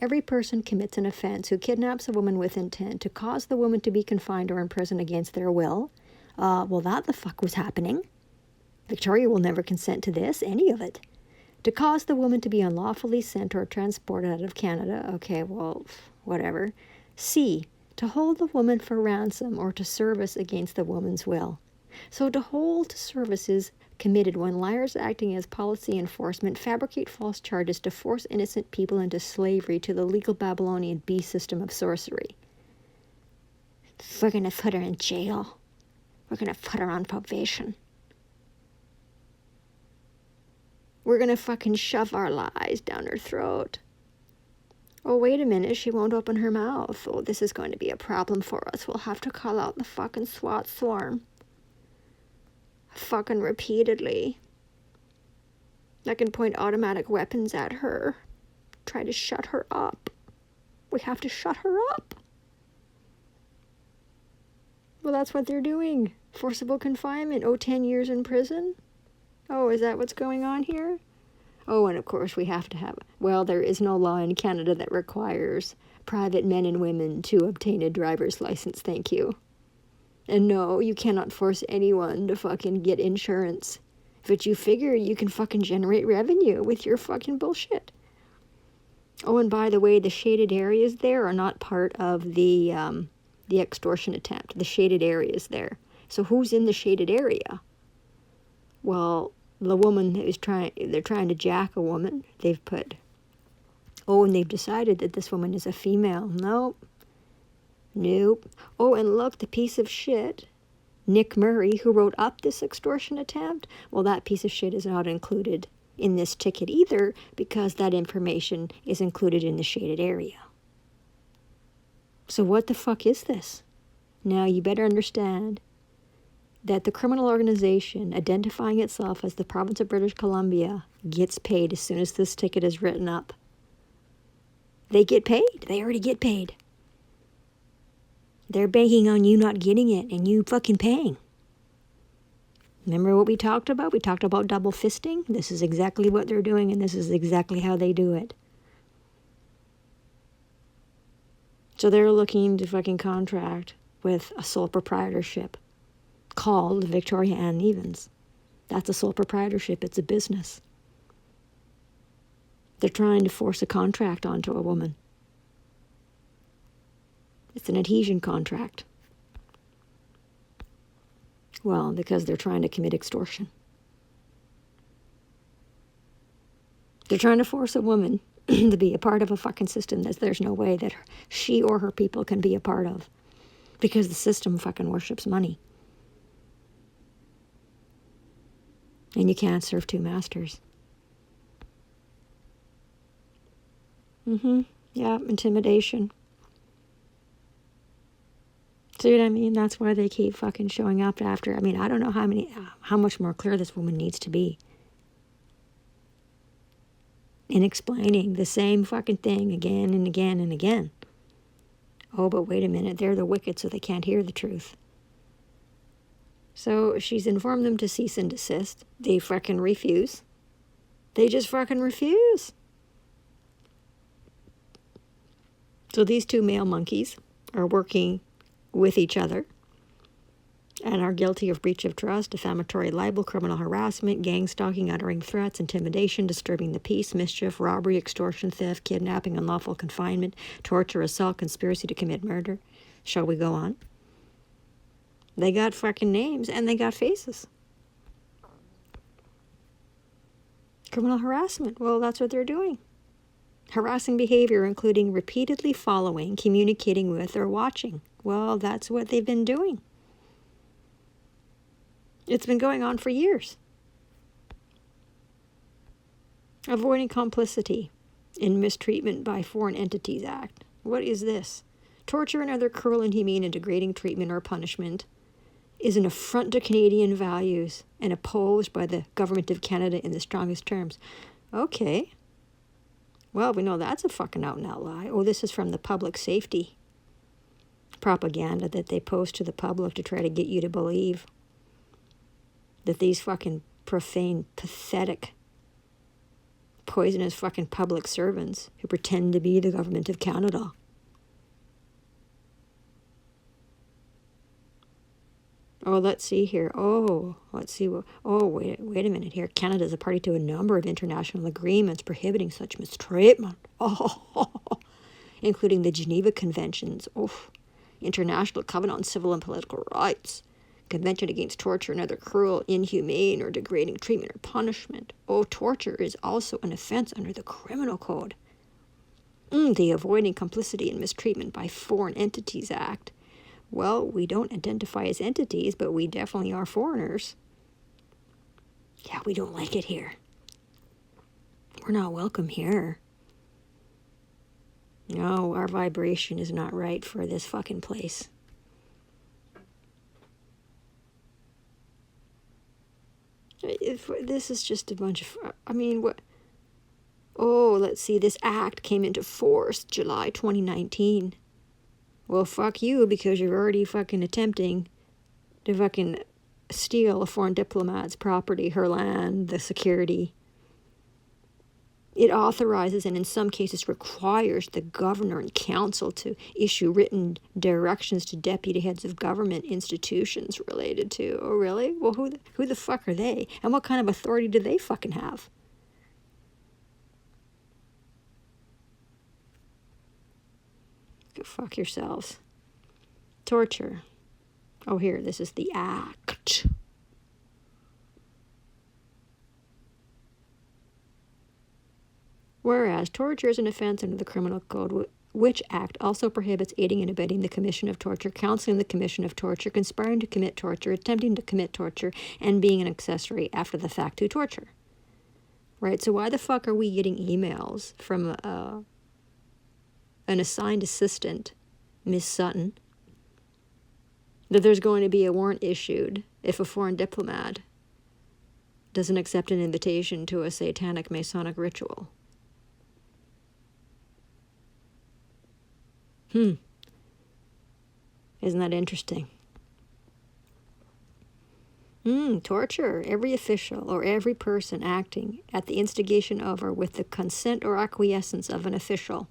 Every person commits an offense who kidnaps a woman with intent to cause the woman to be confined or imprisoned against their will. Well, that the fuck was happening. Victoria will never consent to this, any of it. To cause the woman to be unlawfully sent or transported out of Canada. Okay, well, whatever. C, to hold the woman for ransom or to service against the woman's will. So to hold service is committed when liars acting as policy enforcement fabricate false charges to force innocent people into slavery to the legal Babylonian beast system of sorcery. We're going to put her in jail. We're going to put her on probation. We're going to fucking shove our lies down her throat. Oh, wait a minute, she won't open her mouth. Oh, this is going to be a problem for us. We'll have to call out the fucking SWAT swarm. Fucking repeatedly. I can point automatic weapons at her. Try to shut her up. We have to shut her up. Well, that's what they're doing. Forcible confinement. Oh, 10 years in prison? Oh, is that what's going on here? Oh, and of course we have to have... Well, there is no law in Canada that requires private men and women to obtain a driver's license, thank you. And no, you cannot force anyone to fucking get insurance. But you figure you can fucking generate revenue with your fucking bullshit. Oh, and by the way, the shaded areas there are not part of the extortion attempt. The shaded areas there. So who's in the shaded area? Well, the woman who's they're trying to jack a woman. They've put, oh, and they've decided that this woman is a female. Nope. Oh, and look, the piece of shit, Nick Murray, who wrote up this extortion attempt, well, that piece of shit is not included in this ticket either because that information is included in the shaded area. So what the fuck is this? Now, you better understand that the criminal organization identifying itself as the province of British Columbia gets paid as soon as this ticket is written up. They get paid. They already get paid. They're banking on you not getting it and you fucking paying. Remember what we talked about? We talked about double fisting. This is exactly what they're doing, and this is exactly how they do it. So they're looking to fucking contract with a sole proprietorship called Victoria Ann Nevins. That's a sole proprietorship. It's a business. They're trying to force a contract onto a woman. It's an adhesion contract. Well, because they're trying to commit extortion. They're trying to force a woman to be a part of a fucking system that there's no way that she or her people can be a part of. Because the system fucking worships money. And you can't serve two masters. Yeah, intimidation. See what I mean? That's why they keep fucking showing up after. I mean, I don't know how much more clear this woman needs to be in explaining the same fucking thing again and again and again. Oh, but wait a minute, they're the wicked, so they can't hear the truth. So she's informed them to cease and desist. They fucking refuse. They just fucking refuse. So these two male monkeys are working with each other and are guilty of breach of trust, defamatory libel, criminal harassment, gang stalking, uttering threats, intimidation, disturbing the peace, mischief, robbery, extortion, theft, kidnapping, unlawful confinement, torture, assault, conspiracy to commit murder. Shall we go on? They got fucking names and they got faces. Criminal harassment. Well, that's what they're doing. Harassing behavior, including repeatedly following, communicating with, or watching. Well, that's what they've been doing. It's been going on for years. Avoiding complicity in Mistreatment by Foreign Entities Act. What is this? Torture and other cruel, inhumane, and degrading treatment or punishment is an affront to Canadian values and opposed by the Government of Canada in the strongest terms. Okay. Well, we know that's a fucking out-and-out lie. Oh, this is from the public safety propaganda that they post to the public to try to get you to believe that these fucking profane, pathetic, poisonous fucking public servants who pretend to be the Government of Canada. Oh, let's see here. Oh, let's see. Wait a minute here. Canada is a party to a number of international agreements prohibiting such mistreatment. Oh, including the Geneva Conventions. Oh, International Covenant on Civil and Political Rights. Convention Against Torture and Other Cruel, Inhumane, or Degrading Treatment or Punishment. Oh, torture is also an offense under the Criminal Code. The Avoiding Complicity and Mistreatment by Foreign Entities Act. Well, we don't identify as entities, but we definitely are foreigners. Yeah, we don't like it here. We're not welcome here. No, our vibration is not right for this fucking place. This is just a bunch of... I mean, what... Oh, let's see. This act came into force July 2019. Well, fuck you, because you're already fucking attempting to fucking steal a foreign diplomat's property, her land, the security. It authorizes and in some cases requires the governor and council to issue written directions to deputy heads of government institutions related to... Oh, really? Well, who the fuck are they? And what kind of authority do they fucking have? Go fuck yourselves. Torture. Oh, here, this is the act. Whereas torture is an offense under the Criminal Code, which act also prohibits aiding and abetting the commission of torture, counseling the commission of torture, conspiring to commit torture, attempting to commit torture, and being an accessory after the fact to torture. Right? So why the fuck are we getting emails from an assigned assistant, Miss Sutton, that there's going to be a warrant issued if a foreign diplomat doesn't accept an invitation to a satanic Masonic ritual? Isn't that interesting? Torture. Every official or every person acting at the instigation of or with the consent or acquiescence of an official.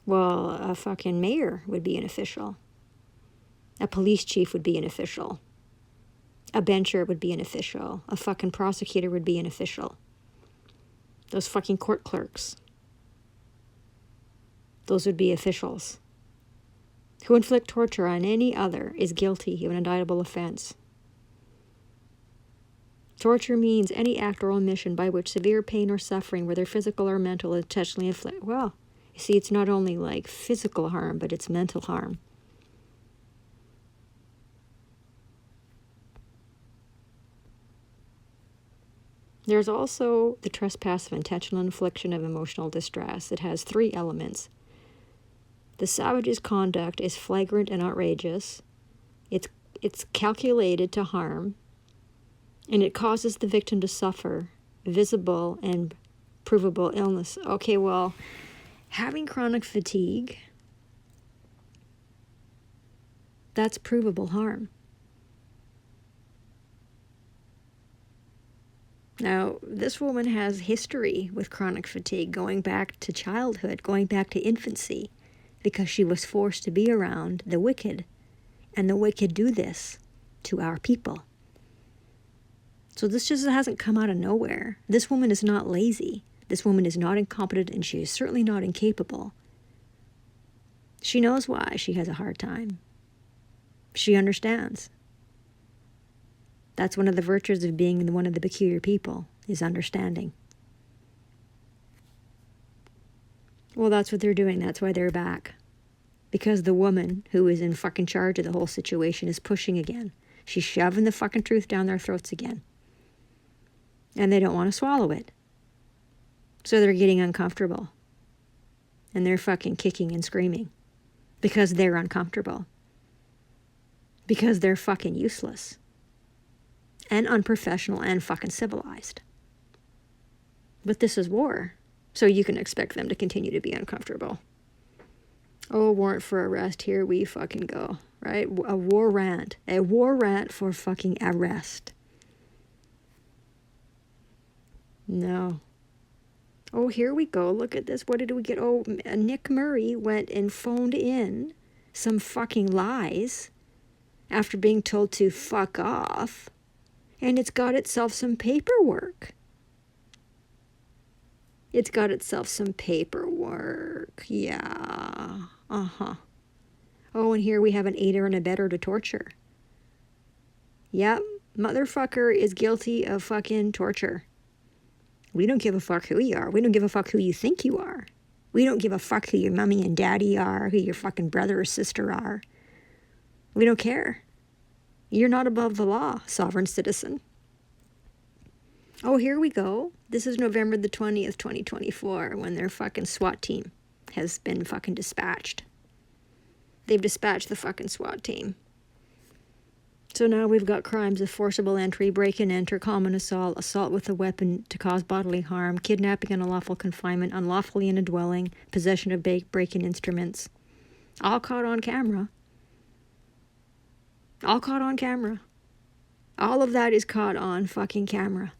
Well, a fucking mayor would be an official. A police chief would be an official. A bencher would be an official. A fucking prosecutor would be an official. Those fucking court clerks. Those would be officials. Who inflict torture on any other is guilty of an indictable offense. Torture means any act or omission by which severe pain or suffering, whether physical or mental, is intentionally inflicted. Well, you see, it's not only like physical harm, but it's mental harm. There's also the trespass of intentional infliction of emotional distress. It has 3 elements. The savage's conduct is flagrant and outrageous. It's calculated to harm. And it causes the victim to suffer visible and provable illness. Okay, well, having chronic fatigue, that's provable harm. Now, this woman has history with chronic fatigue going back to childhood, going back to infancy, because she was forced to be around the wicked. And the wicked do this to our people. So this just hasn't come out of nowhere. This woman is not lazy. This woman is not incompetent, and she is certainly not incapable. She knows why she has a hard time. She understands. That's one of the virtues of being one of the peculiar people, is understanding. Well, that's what they're doing. That's why they're back. Because the woman who is in fucking charge of the whole situation is pushing again. She's shoving the fucking truth down their throats again. And they don't want to swallow it. So they're getting uncomfortable. And they're fucking kicking and screaming. Because they're uncomfortable. Because they're fucking useless. And unprofessional and fucking civilized. But this is war. So you can expect them to continue to be uncomfortable. Oh, warrant for arrest. Here we fucking go. Right? A war rant. A war rant for fucking arrest. No. Oh, here we go. Look at this. What did we get? Oh, Nick Murray went and phoned in some fucking lies after being told to fuck off. And it's got itself some paperwork. It's got itself some paperwork. Yeah. Uh-huh. Oh, and here we have an aider and abetter to torture. Yep. Motherfucker is guilty of fucking torture. We don't give a fuck who you are. We don't give a fuck who you think you are. We don't give a fuck who your mommy and daddy are, who your fucking brother or sister are. We don't care. You're not above the law, sovereign citizen. Oh, here we go. This is November the 20th, 2024, when their fucking SWAT team has been fucking dispatched. They've dispatched the fucking SWAT team. So now we've got crimes of forcible entry, break and enter, common assault, assault with a weapon to cause bodily harm, kidnapping and unlawful confinement, unlawfully in a dwelling, possession of break-in instruments. All caught on camera. All caught on camera. All of that is caught on fucking camera.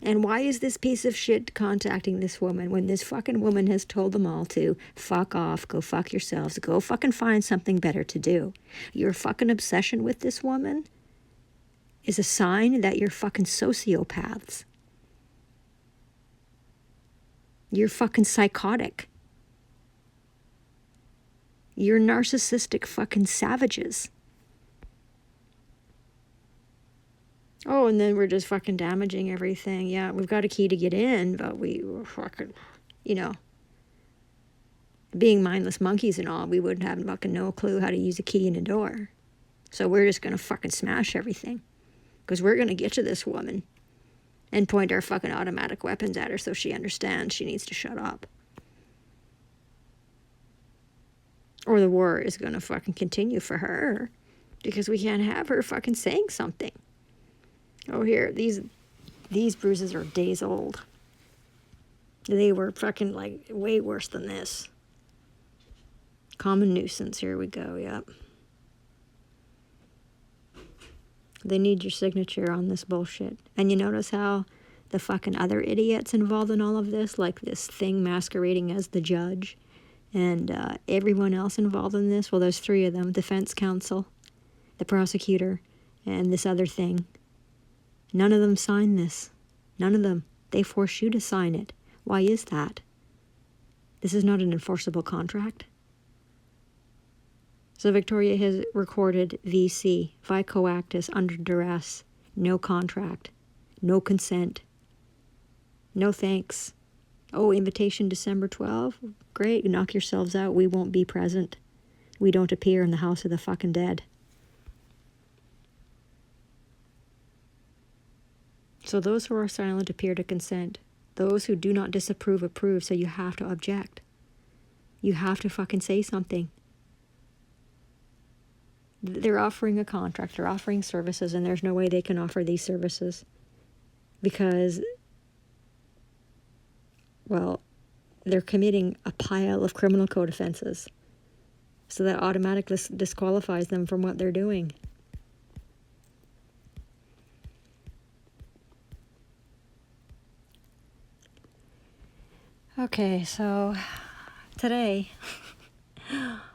And why is this piece of shit contacting this woman when this fucking woman has told them all to fuck off, go fuck yourselves, go fucking find something better to do? Your fucking obsession with this woman is a sign that you're fucking sociopaths. You're fucking psychotic. You're narcissistic fucking savages. Oh, and then we're just fucking damaging everything. Yeah, we've got a key to get in, but we're fucking, being mindless monkeys and all, we wouldn't have fucking no clue how to use a key in a door. So we're just going to fucking smash everything. Because we're going to get to this woman and point our fucking automatic weapons at her so she understands she needs to shut up. Or the war is going to fucking continue for her. Because we can't have her fucking saying something. Oh, here, these bruises are days old. They were fucking, way worse than this. Common nuisance. Here we go. Yep. They need your signature on this bullshit. And you notice how the fucking other idiots involved in all of this, like this thing masquerading as the judge, and everyone else involved in this, well, there's three of them: defense counsel, the prosecutor, and this other thing. None of them signed this. None of them. They force you to sign it. Why is that? This is not an enforceable contract. So Victoria has recorded VC, vico actus, under duress, no contract, no consent, no thanks. Oh, invitation December 12? Great, knock yourselves out. We won't be present. We don't appear in the house of the fucking dead. So those who are silent appear to consent. Those who do not disapprove approve, so you have to object. You have to fucking say something. They're offering a contract, they're offering services, and there's no way they can offer these services because, well, they're committing a pile of criminal code offenses. So that automatically disqualifies them from what they're doing. Okay, so today,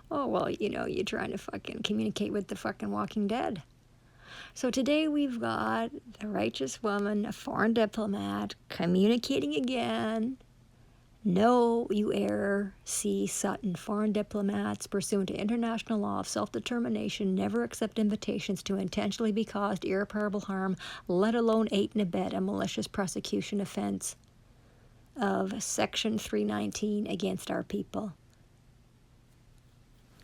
oh, well, you know, you're trying to fucking communicate with the fucking Walking Dead. So today we've got the righteous woman, a foreign diplomat, communicating again. No, you error. C. Sutton. Foreign diplomats, pursuant to international law of self-determination, never accept invitations to intentionally be caused irreparable harm, let alone aid and abet a malicious prosecution offense of Section 319 against our people.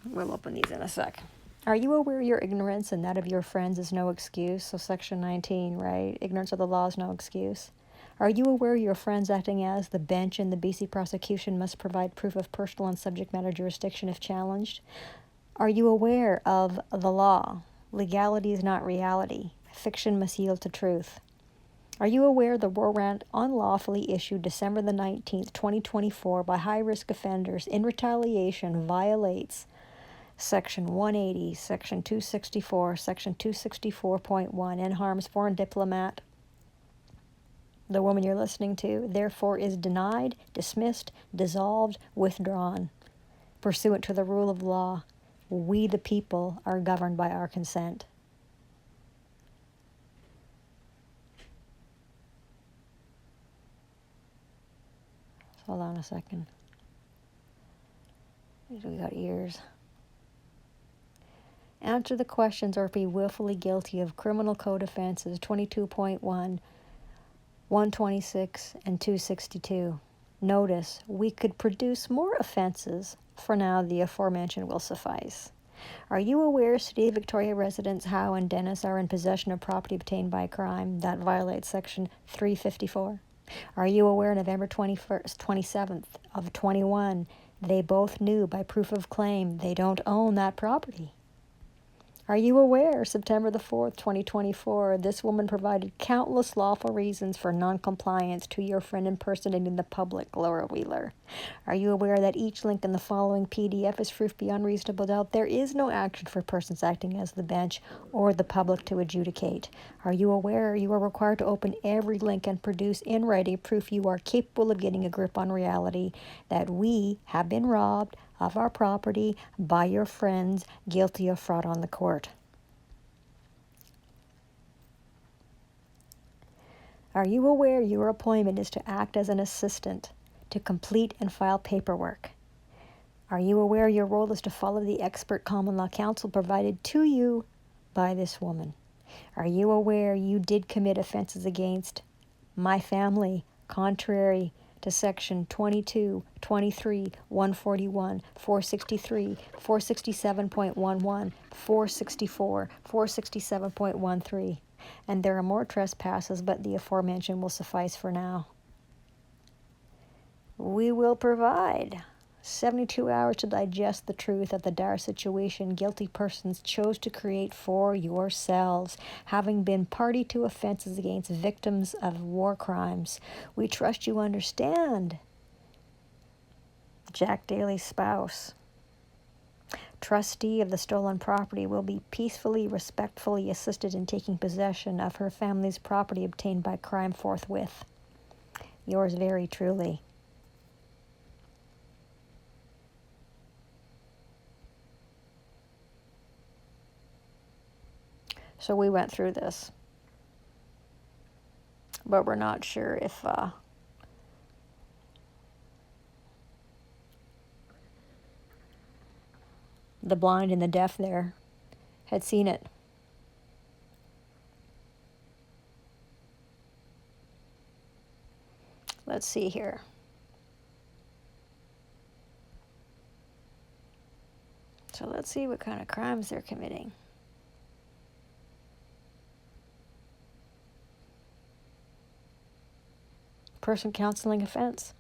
We'll open these in a sec. Are you aware your ignorance and that of your friends is no excuse? So Section 19, right? Ignorance of the law is no excuse. Are you aware your friends acting as the bench in the BC prosecution must provide proof of personal and subject matter jurisdiction if challenged? Are you aware of the law? Legality is not reality. Fiction must yield to truth. Are you aware the warrant unlawfully issued December the 19th, 2024 by high-risk offenders in retaliation violates Section 180, Section 264, Section 264.1, and harms foreign diplomat, the woman you're listening to, therefore is denied, dismissed, dissolved, withdrawn. Pursuant to the rule of law, we the people are governed by our consent. Hold on a second. We got ears. Answer the questions or be willfully guilty of criminal code offenses 22.1, 126, and 262. Notice, we could produce more offenses. For now, the aforementioned will suffice. Are you aware City of Victoria residents Howe and Dennis are in possession of property obtained by crime that violates Section 354? Are you aware November 21st, 27th of 21, they both knew by proof of claim they don't own that property? Are you aware September the 4th, 2024, this woman provided countless lawful reasons for noncompliance to your friend impersonating the public, Laura Wheeler? Are you aware that each link in the following PDF is proof beyond reasonable doubt there is no action for persons acting as the bench or the public to adjudicate? Are you aware you are required to open every link and produce in writing proof you are capable of getting a grip on reality, that we have been robbed of our property by your friends guilty of fraud on the court? Are you aware your appointment is to act as an assistant to complete and file paperwork? Are you aware your role is to follow the expert common law counsel provided to you by this woman? Are you aware you did commit offenses against my family contrary to Section 22, 23, 141, 463, 467.11, 464, 467.13? And there are more trespasses, but the aforementioned will suffice for now. We will provide 72 hours to digest the truth of the dire situation guilty persons chose to create for yourselves, having been party to offenses against victims of war crimes. We trust you understand. Jack Daly's spouse. trustee of the stolen property will be peacefully, respectfully assisted in taking possession of her family's property obtained by crime forthwith. Yours very truly. So we went through this, but we're not sure if the blind and the deaf there had seen it. Let's see here. So let's see what kind of crimes they're committing. Person counseling offense.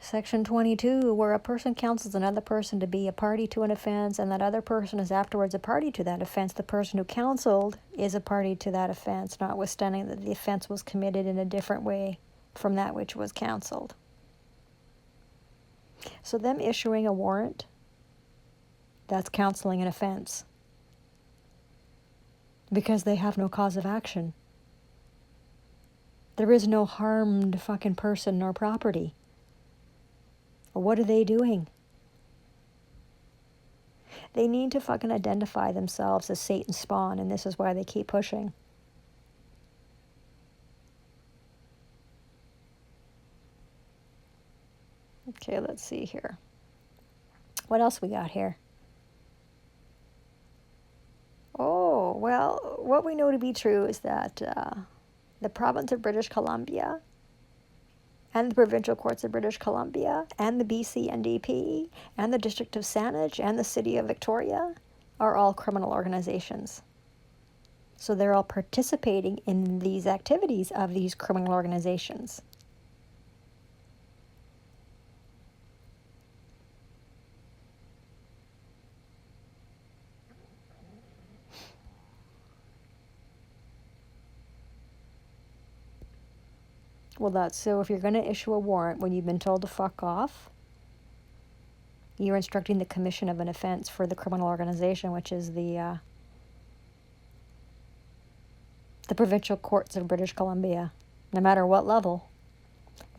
Section 22, where a person counsels another person to be a party to an offense and that other person is afterwards a party to that offense, the person who counseled is a party to that offense, notwithstanding that the offense was committed in a different way from that which was counseled. So them issuing a warrant, that's counseling an offense, because they have no cause of action. There is no harmed fucking person nor property. What are they doing? They need to fucking identify themselves as Satan's spawn, and this is why they keep pushing. Okay, let's see here. What else we got here? Oh, well, what we know to be true is that the province of British Columbia and the provincial courts of British Columbia and the BC NDP and the District of Saanich and the City of Victoria are all criminal organizations. So they're all participating in these activities of these criminal organizations. Well, that's so if you're going to issue a warrant when you've been told to fuck off, you're instructing the commission of an offense for the criminal organization, which is the provincial courts of British Columbia. No matter what level,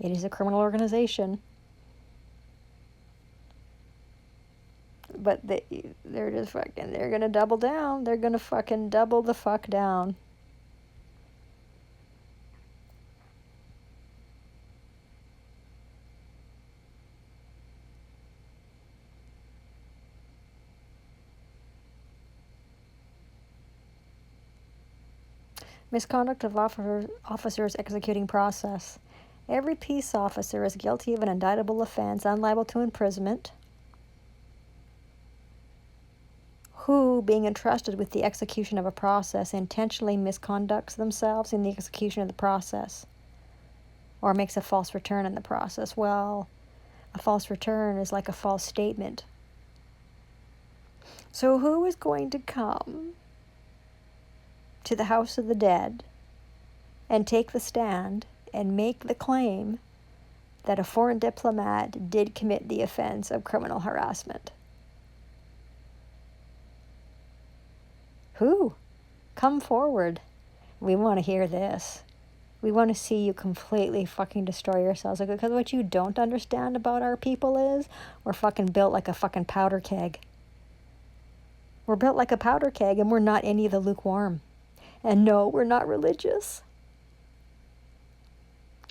it is a criminal organization. But they're just fucking, they're going to double down. They're going to fucking double the fuck down. Misconduct of officers executing process. Every peace officer is guilty of an indictable offense and liable to imprisonment who, being entrusted with the execution of a process, intentionally misconducts themselves in the execution of the process or makes a false return in the process. Well, a false return is like a false statement. So who is going to come to the house of the dead and take the stand and make the claim that a foreign diplomat did commit the offense of criminal harassment? Who? Come forward. We want to hear this. We want to see you completely fucking destroy yourselves. Because what you don't understand about our people is we're fucking built like a fucking powder keg. We're built like a powder keg, and we're not any of the lukewarm. And no, we're not religious.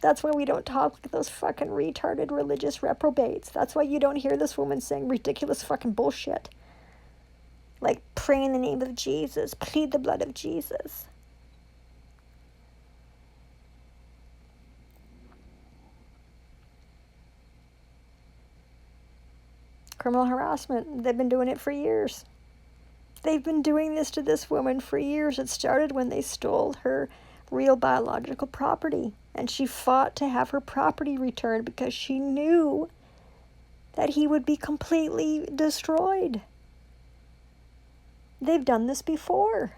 That's why we don't talk like those fucking retarded religious reprobates. That's why you don't hear this woman saying ridiculous fucking bullshit. Like, pray in the name of Jesus. Plead the blood of Jesus. Criminal harassment. They've been doing it for years. They've been doing this to this woman for years. It started when they stole her real biological property. And she fought to have her property returned because she knew that he would be completely destroyed. They've done this before.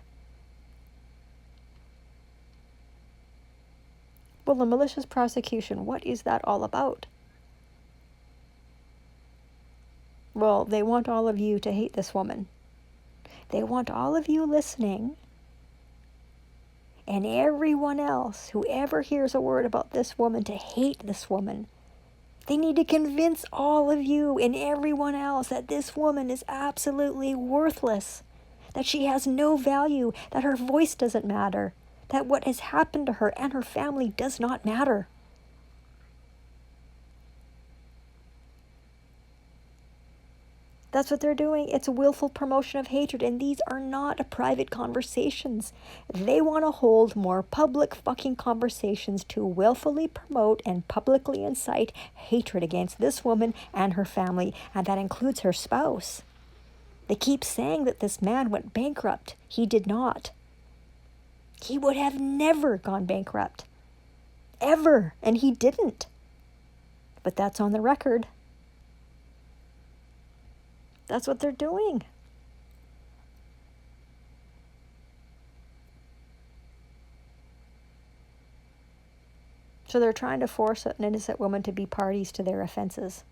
Well, the malicious prosecution, what is that all about? Well, they want all of you to hate this woman. They want all of you listening and everyone else who ever hears a word about this woman to hate this woman. They need to convince all of you and everyone else that this woman is absolutely worthless, that she has no value, that her voice doesn't matter, that what has happened to her and her family does not matter. That's what they're doing. It's a willful promotion of hatred, and these are not private conversations. They want to hold more public fucking conversations to willfully promote and publicly incite hatred against this woman and her family, and that includes her spouse. They keep saying that this man went bankrupt. He did not. He would have never gone bankrupt. Ever. And he didn't. But that's on the record. That's what they're doing. So they're trying to force an innocent woman to be parties to their offenses.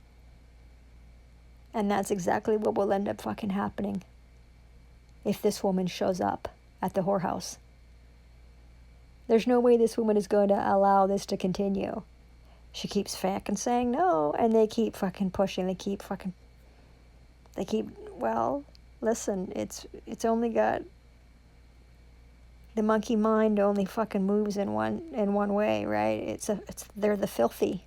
And that's exactly what will end up fucking happening if this woman shows up at the whorehouse. There's no way this woman is going to allow this to continue. She keeps fucking saying no, and they keep fucking pushing. Well, listen, it's only got, the monkey mind only fucking moves in one way, right? They're the filthy.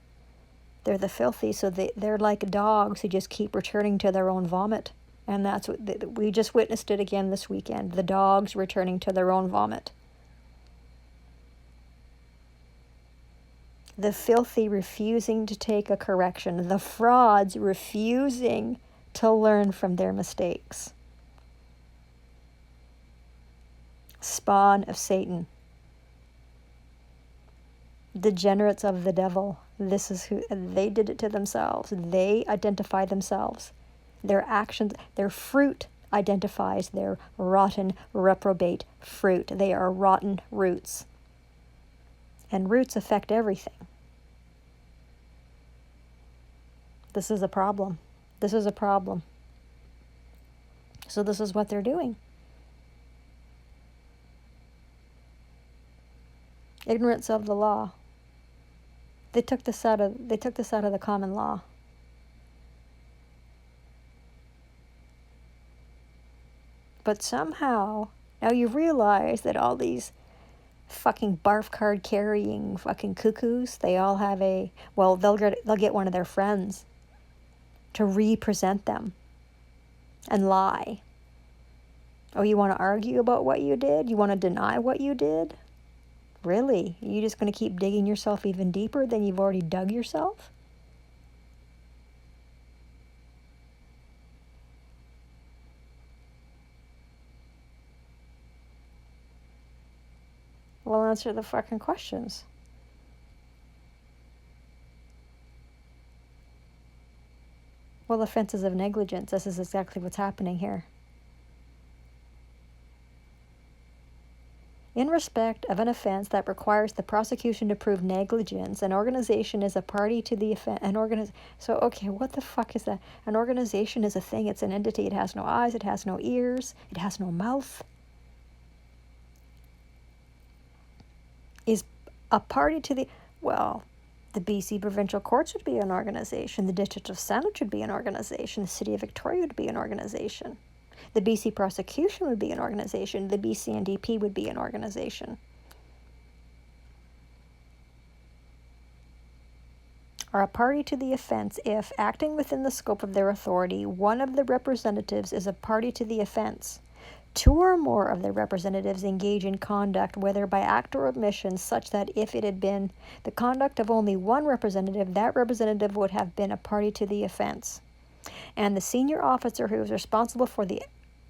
They're the filthy, so they're like dogs who just keep returning to their own vomit. And that's what we just witnessed it again this weekend. The dogs returning to their own vomit. The filthy refusing to take a correction. The frauds refusing to learn from their mistakes. Spawn of Satan. Degenerates of the devil. This is who they did it to themselves. They identify themselves. Their actions, their fruit identifies their rotten, reprobate fruit. They are rotten roots. And roots affect everything. This is a problem. This is a problem. So this is what they're doing. Ignorance of the law. They took this out of the common law. But somehow, now you realize that all these fucking barf card carrying fucking cuckoos, they all have they'll get one of their friends to represent them and lie. Oh, you want to argue about what you did? You want to deny what you did? Really? Are you just going to keep digging yourself even deeper than you've already dug yourself? Well, answer the fucking questions. Well, offenses of negligence. This is exactly what's happening here. In respect of an offense that requires the prosecution to prove negligence, an organization is a party to the offense. So, okay, what the fuck is that? An organization is a thing. It's an entity. It has no eyes. It has no ears. It has no mouth. Is a party to the... Well, the BC Provincial Courts would be an organization. The District of Senate would be an organization. The City of Victoria would be an organization. The BC Prosecution would be an organization. The BC NDP would be an organization. Are a party to the offense if, acting within the scope of their authority, one of the representatives is a party to the offense. Two or more of the representatives engage in conduct, whether by act or omission, such that if it had been the conduct of only one representative, that representative would have been a party to the offense. And the senior officer who is responsible for the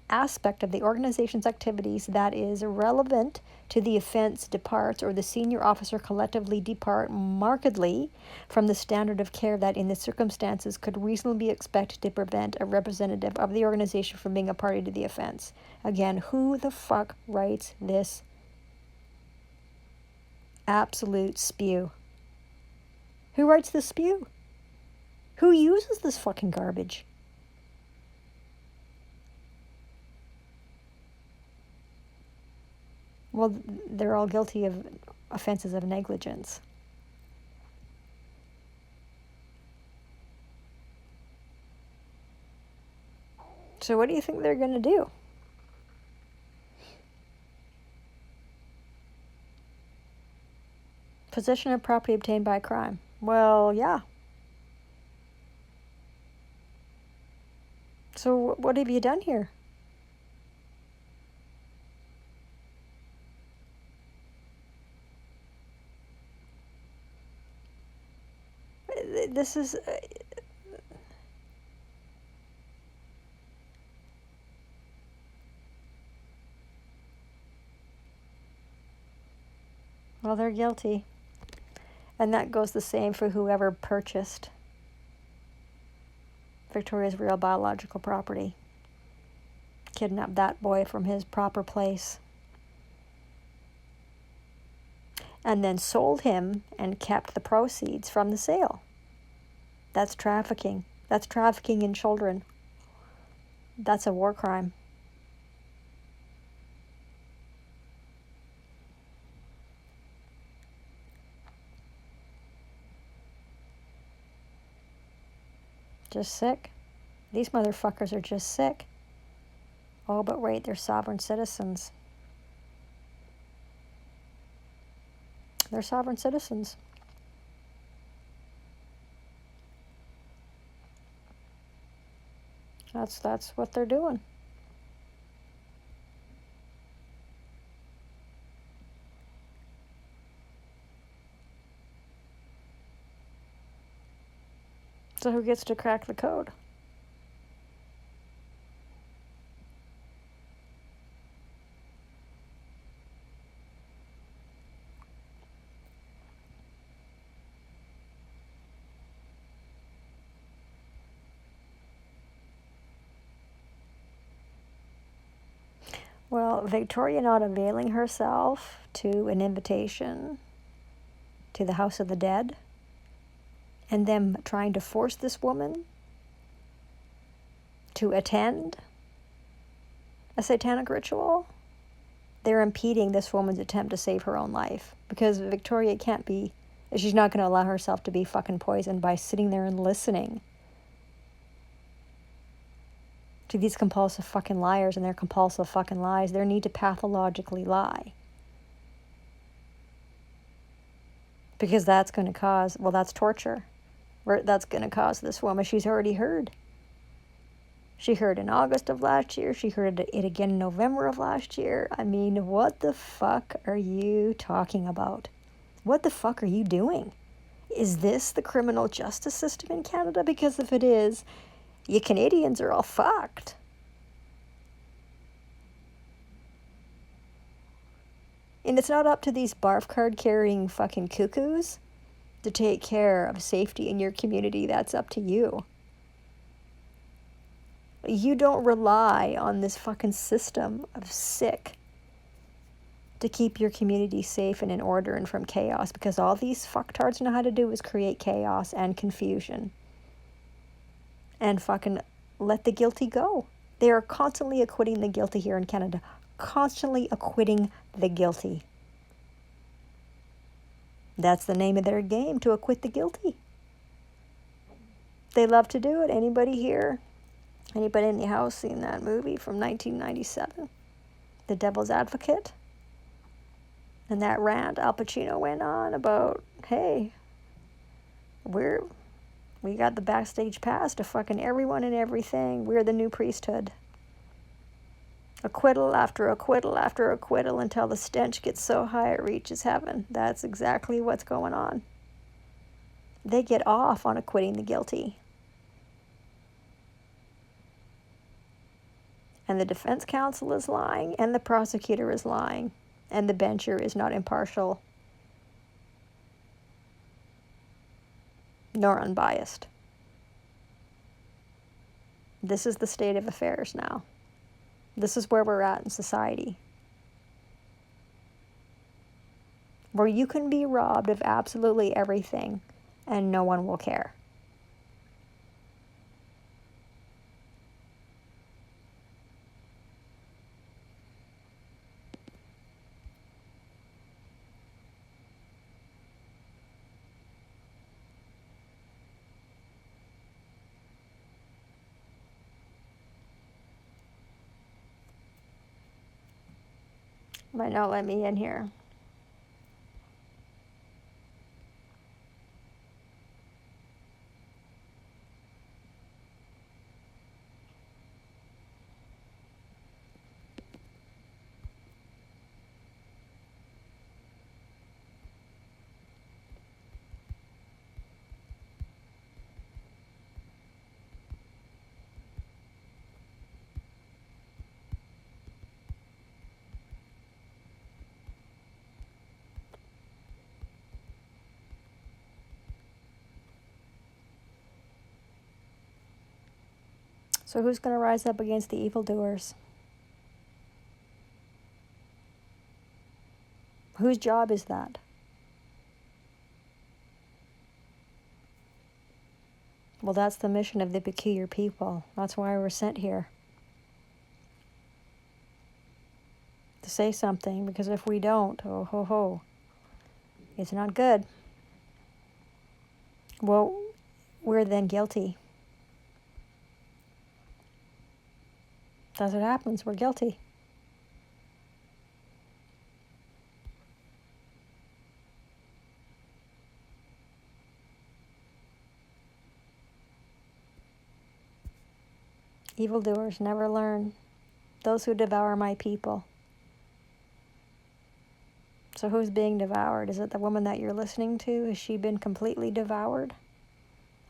aspect of the organization's activities that is relevant to the offense departs, or the senior officer collectively depart markedly from the standard of care that in the circumstances could reasonably be expected to prevent a representative of the organization from being a party to the offense. Again, who the fuck writes this absolute spew? Who writes this spew? Who uses this fucking garbage? Well, they're all guilty of offenses of negligence. So what do you think they're going to do? Possession of property obtained by crime. Well, yeah. So what have you done here? This is... well, they're guilty. And that goes the same for whoever purchased Victoria's real biological property. Kidnapped that boy from his proper place. And then sold him and kept the proceeds from the sale. That's trafficking. That's trafficking in children. That's a war crime. Just sick. These motherfuckers are just sick. Oh, but wait, they're sovereign citizens. They're sovereign citizens. That's what they're doing. So who gets to crack the code? Well, Victoria not availing herself to an invitation to the House of the Dead, and them trying to force this woman to attend a satanic ritual, they're impeding this woman's attempt to save her own life. Because Victoria can't be, she's not going to allow herself to be fucking poisoned by sitting there and listening to these compulsive fucking liars and their compulsive fucking lies. Their need to pathologically lie. Because that's going to cause, well, that's torture. That's going to cause this woman, she's already heard. She heard in August of last year. She heard it again in November of last year. I mean, what the fuck are you talking about? What the fuck are you doing? Is this the criminal justice system in Canada? Because if it is, you Canadians are all fucked. And it's not up to these barf card carrying fucking cuckoos to take care of safety in your community. That's up to you. You don't rely on this fucking system of sick to keep your community safe and in order and from chaos, because all these fucktards know how to do is create chaos and confusion and fucking let the guilty go. They are constantly acquitting the guilty here in Canada. Constantly acquitting the guilty. That's the name of their game, to acquit the guilty. They love to do it. Anybody here? Anybody in the house seen that movie from 1997? The Devil's Advocate? And that rant Al Pacino went on about, hey, we got the backstage pass to fucking everyone and everything. We're the new priesthood. Acquittal after acquittal after acquittal until the stench gets so high it reaches heaven. That's exactly what's going on. They get off on acquitting the guilty. And the defense counsel is lying, and the prosecutor is lying, and the bencher is not impartial nor unbiased. This is the state of affairs now. This is where we're at in society. Where you can be robbed of absolutely everything and no one will care. Might not let me in here. So who's going to rise up against the evildoers? Whose job is that? Well, that's the mission of the peculiar people. That's why we're sent here. To say something, because if we don't, oh ho ho, it's not good. Well, we're then guilty. That's what happens. We're guilty. Evildoers never learn. Those who devour my people. So who's being devoured? Is it the woman that you're listening to? Has she been completely devoured?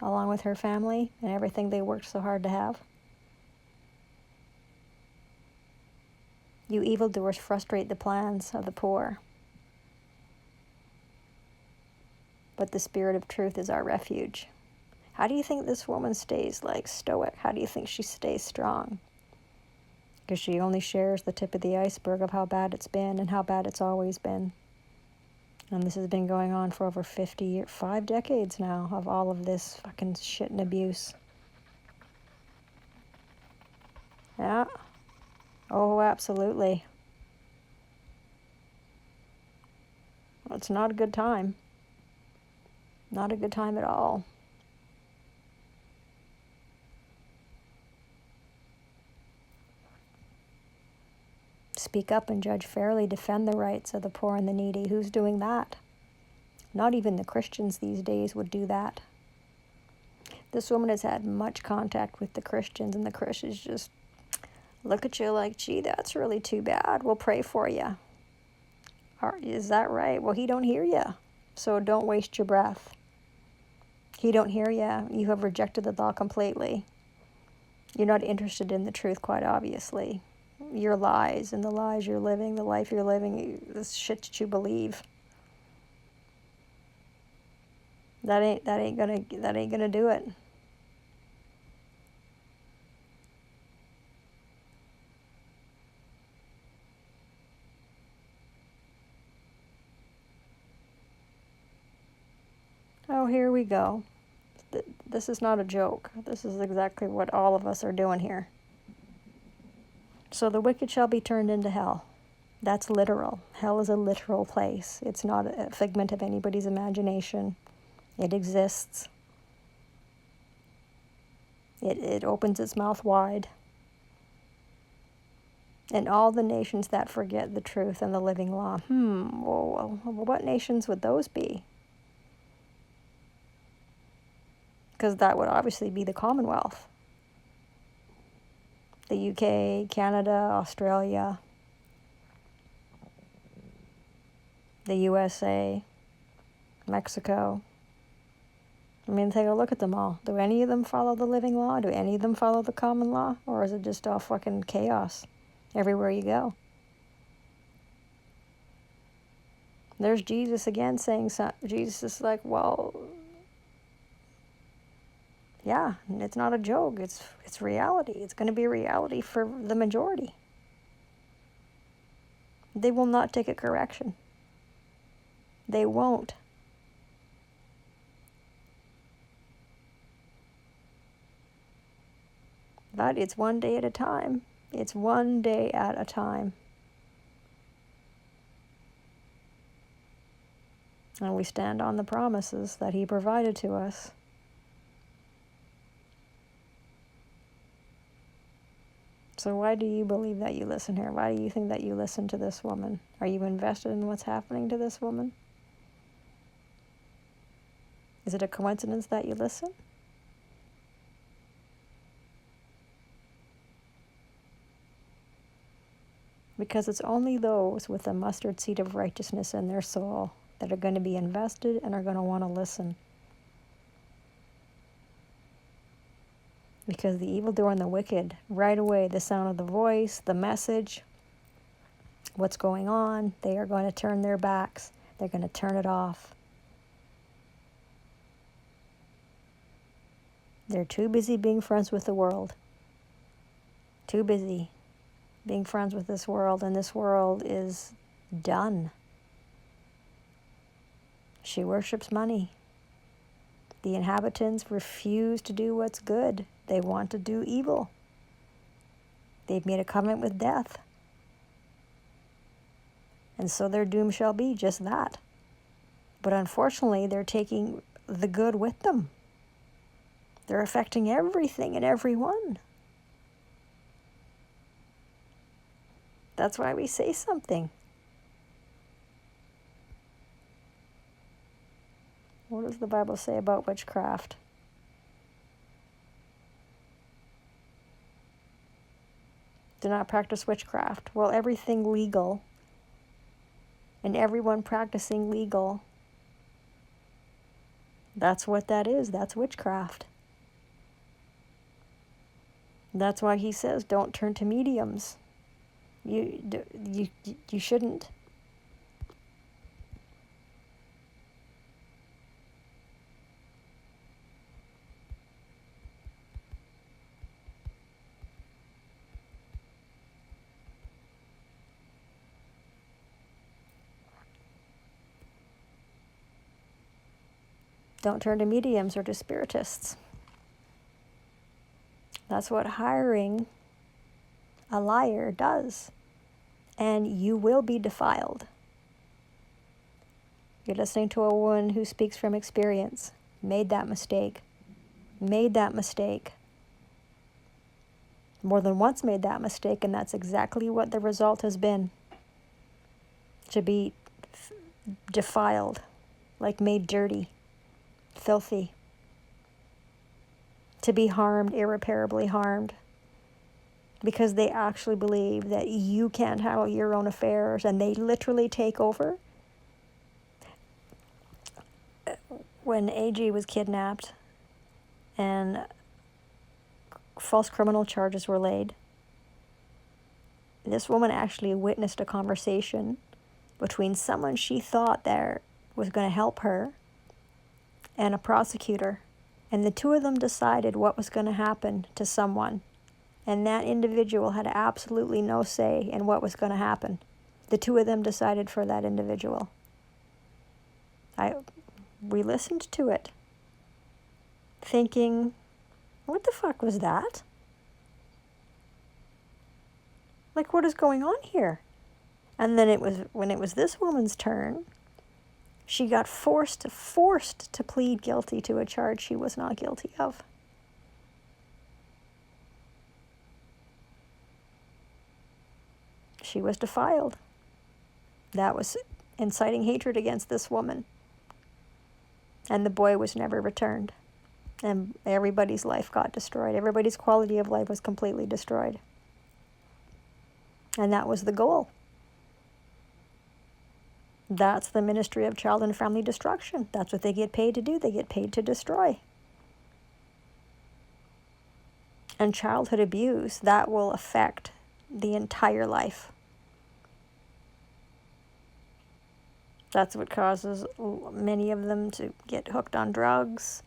Along with her family and everything they worked so hard to have? You evildoers frustrate the plans of the poor. But the Spirit of truth is our refuge. How do you think this woman stays stoic? How do you think she stays strong? Because she only shares the tip of the iceberg of how bad it's been and how bad it's always been. And this has been going on for over 50 years, 5 decades now of all of this fucking shit and abuse. Yeah. Oh, absolutely. It's not a good time. Not a good time at all. Speak up and judge fairly, defend the rights of the poor and the needy. Who's doing that? Not even the Christians these days would do that. This woman has had much contact with the Christians, and the Christians just look at you like, gee, that's really too bad. We'll pray for you. Is that right? Well, he don't hear you, so don't waste your breath. He don't hear you. You have rejected the law completely. You're not interested in the truth, quite obviously. Your lies and the lies you're living, the life you're living, this shit that you believe. That ain't gonna do it. Oh, here we go. This is not a joke. This is exactly what all of us are doing here. So the wicked shall be turned into hell. That's literal. Hell is a literal place. It's not a figment of anybody's imagination. It exists. It opens its mouth wide. And all the nations that forget the truth and the living law. Well, what nations would those be? Because that would obviously be the Commonwealth. The UK, Canada, Australia, the USA, Mexico. I mean, take a look at them all. Do any of them follow the living law? Do any of them follow the common law? Or is it just all fucking chaos everywhere you go? There's Jesus again saying something. Jesus is like, well, yeah, it's not a joke. It's reality. It's going to be reality for the majority. They will not take a correction. They won't. But it's one day at a time. It's one day at a time. And we stand on the promises that He provided to us. So why do you believe that you listen here? Why do you think that you listen to this woman? Are you invested in what's happening to this woman? Is it a coincidence that you listen? Because it's only those with a mustard seed of righteousness in their soul that are going to be invested and are going to want to listen. Because the evildoer and the wicked, right away, the sound of the voice, the message, what's going on, they are going to turn their backs. They're going to turn it off. They're too busy being friends with the world. Too busy being friends with this world, and this world is done. She worships money. The inhabitants refuse to do what's good. They want to do evil. They've made a covenant with death. And so their doom shall be just that. But unfortunately, they're taking the good with them. They're affecting everything and everyone. That's why we say something. What does the Bible say about witchcraft? Do not practice witchcraft. Well, everything legal and everyone practicing legal, that's what that is. That's witchcraft. That's why he says, don't turn to mediums. You shouldn't. Don't turn to mediums or to spiritists. That's what hiring a liar does. And you will be defiled. You're listening to a woman who speaks from experience. Made that mistake. Made that mistake. More than once made that mistake, and that's exactly what the result has been. To be defiled, like made dirty, filthy. To be harmed, irreparably harmed. Because they actually believe that you can't handle your own affairs, and they literally take over. When AG was kidnapped and false criminal charges were laid, this woman actually witnessed a conversation between someone she thought there was going to help her and a prosecutor. And the two of them decided what was going to happen to someone. And that individual had absolutely no say in what was going to happen. The two of them decided for that individual. We listened to it, thinking, what the fuck was that? Like, what is going on here? And then when it was this woman's turn, she got forced to plead guilty to a charge she was not guilty of. She was defiled. That was inciting hatred against this woman. And the boy was never returned. And everybody's life got destroyed. Everybody's quality of life was completely destroyed. And that was the goal. That's the ministry of child and family destruction. That's what they get paid to do. They get paid to destroy. And childhood abuse, that will affect the entire life. That's what causes many of them to get hooked on drugs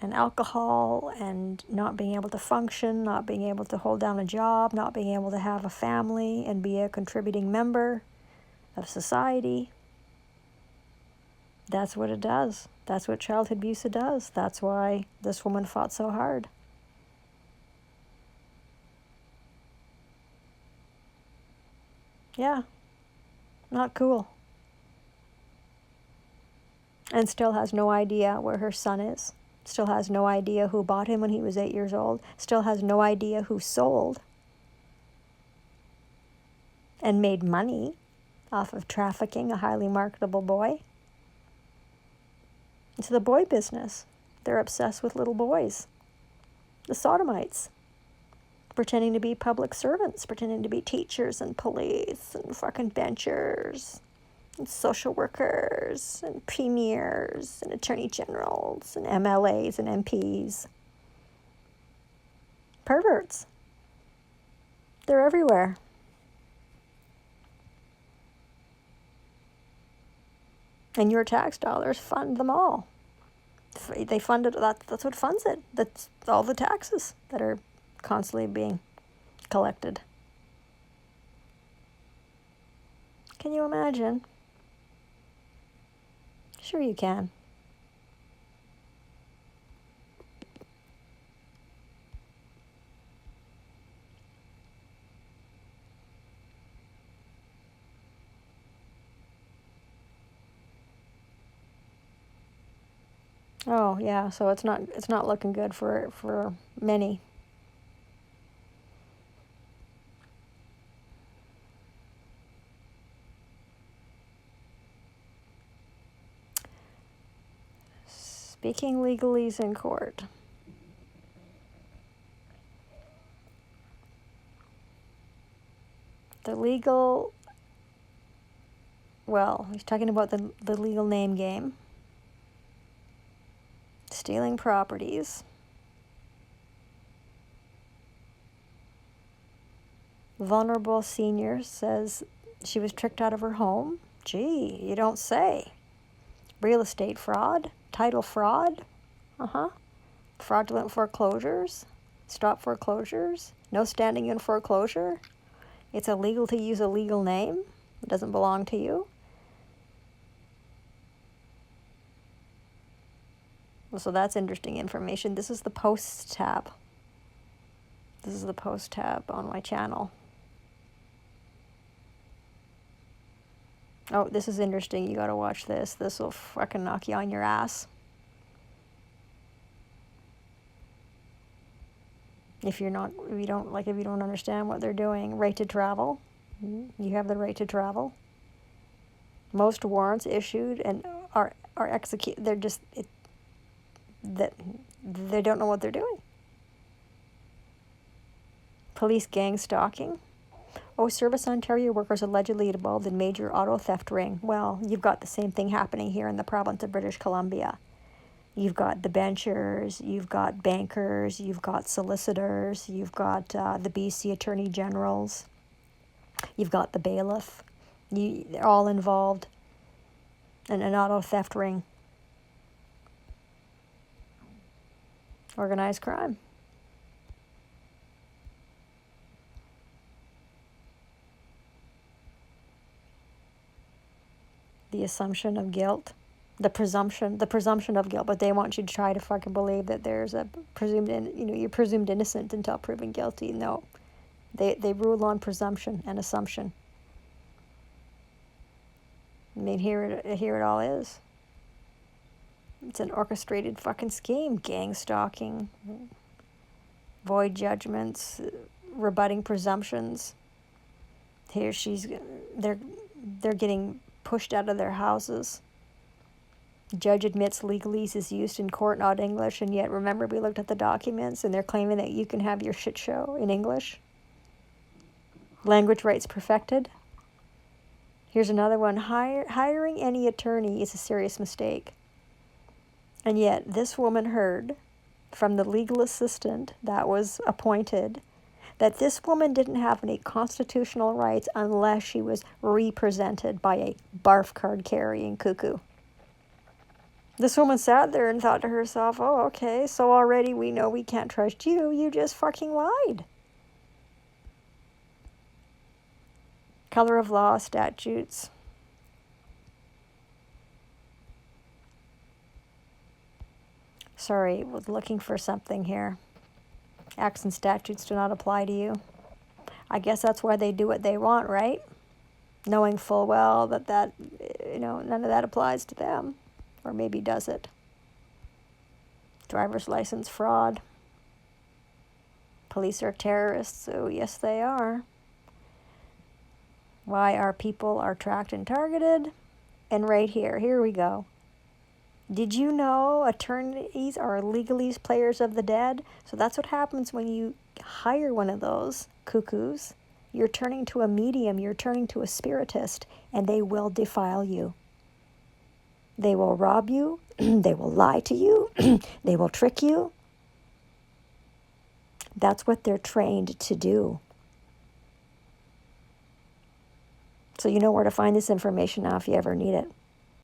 and alcohol and not being able to function, not being able to hold down a job, not being able to have a family and be a contributing member of society. That's what it does. That's what childhood abuse does. That's why this woman fought so hard. Yeah, not cool. And still has no idea where her son is. Still has no idea who bought him when he was 8 years old. Still has no idea who sold and made money off of trafficking a highly marketable boy. It's the boy business. They're obsessed with little boys. The sodomites. Pretending to be public servants, pretending to be teachers and police and fucking benchers and social workers and premiers and attorney generals and MLAs and MPs. Perverts. They're everywhere. And your tax dollars fund them all. They fund it, that's what funds it. That's all the taxes that are constantly being collected. Can you imagine? Sure you can. Oh yeah, so it's not looking good for many. Speaking legalese in court. The legal, well, he's talking about the legal name game. Stealing properties. Vulnerable senior says she was tricked out of her home. Gee, you don't say. Real estate fraud. Title fraud. Fraudulent foreclosures. Stop foreclosures. No standing in foreclosure. It's illegal to use a legal name. It doesn't belong to you. So that's interesting information. This is the posts tab. This is the post tab on my channel. Oh, this is interesting. You gotta watch this. This will fucking knock you on your ass. If you don't understand what they're doing. Right to travel. You have the right to travel. Most warrants issued and are executed. They're just that they don't know what they're doing. Police gang stalking. Oh, Service Ontario workers allegedly involved in major auto theft ring. Well, you've got the same thing happening here in the province of British Columbia. You've got the benchers, you've got bankers, you've got solicitors, you've got the BC Attorney Generals, you've got the bailiff. They're all involved in an auto theft ring. Organized crime. The assumption of guilt. The presumption of guilt, but they want you to try to fucking believe that there's a you're presumed innocent until proven guilty. No, they rule on presumption and assumption. I mean, here it all is. It's an orchestrated fucking scheme. Gang stalking, void judgments, rebutting presumptions. They're getting pushed out of their houses. Judge admits legalese is used in court, not English, and yet remember we looked at the documents and they're claiming that you can have your shit show in English. Language rights perfected. Here's another one. Hiring any attorney is a serious mistake. And yet this woman heard from the legal assistant that was appointed that this woman didn't have any constitutional rights unless she was represented by a barf card carrying cuckoo. This woman sat there and thought to herself, oh, okay, so already we know we can't trust you. You just fucking lied. Color of law statutes. Sorry, was looking for something here. Acts and statutes do not apply to you. I guess that's why they do what they want, right? Knowing full well that none of that applies to them. Or maybe does it? Driver's license fraud. Police are terrorists, so yes they are. Why our people are tracked and targeted. And right here we go. Did you know attorneys are legalese players of the dead? So that's what happens when you hire one of those cuckoos. You're turning to a medium, you're turning to a spiritist, and they will defile you. They will rob you, they will lie to you, they will trick you. That's what they're trained to do. So you know where to find this information now if you ever need it.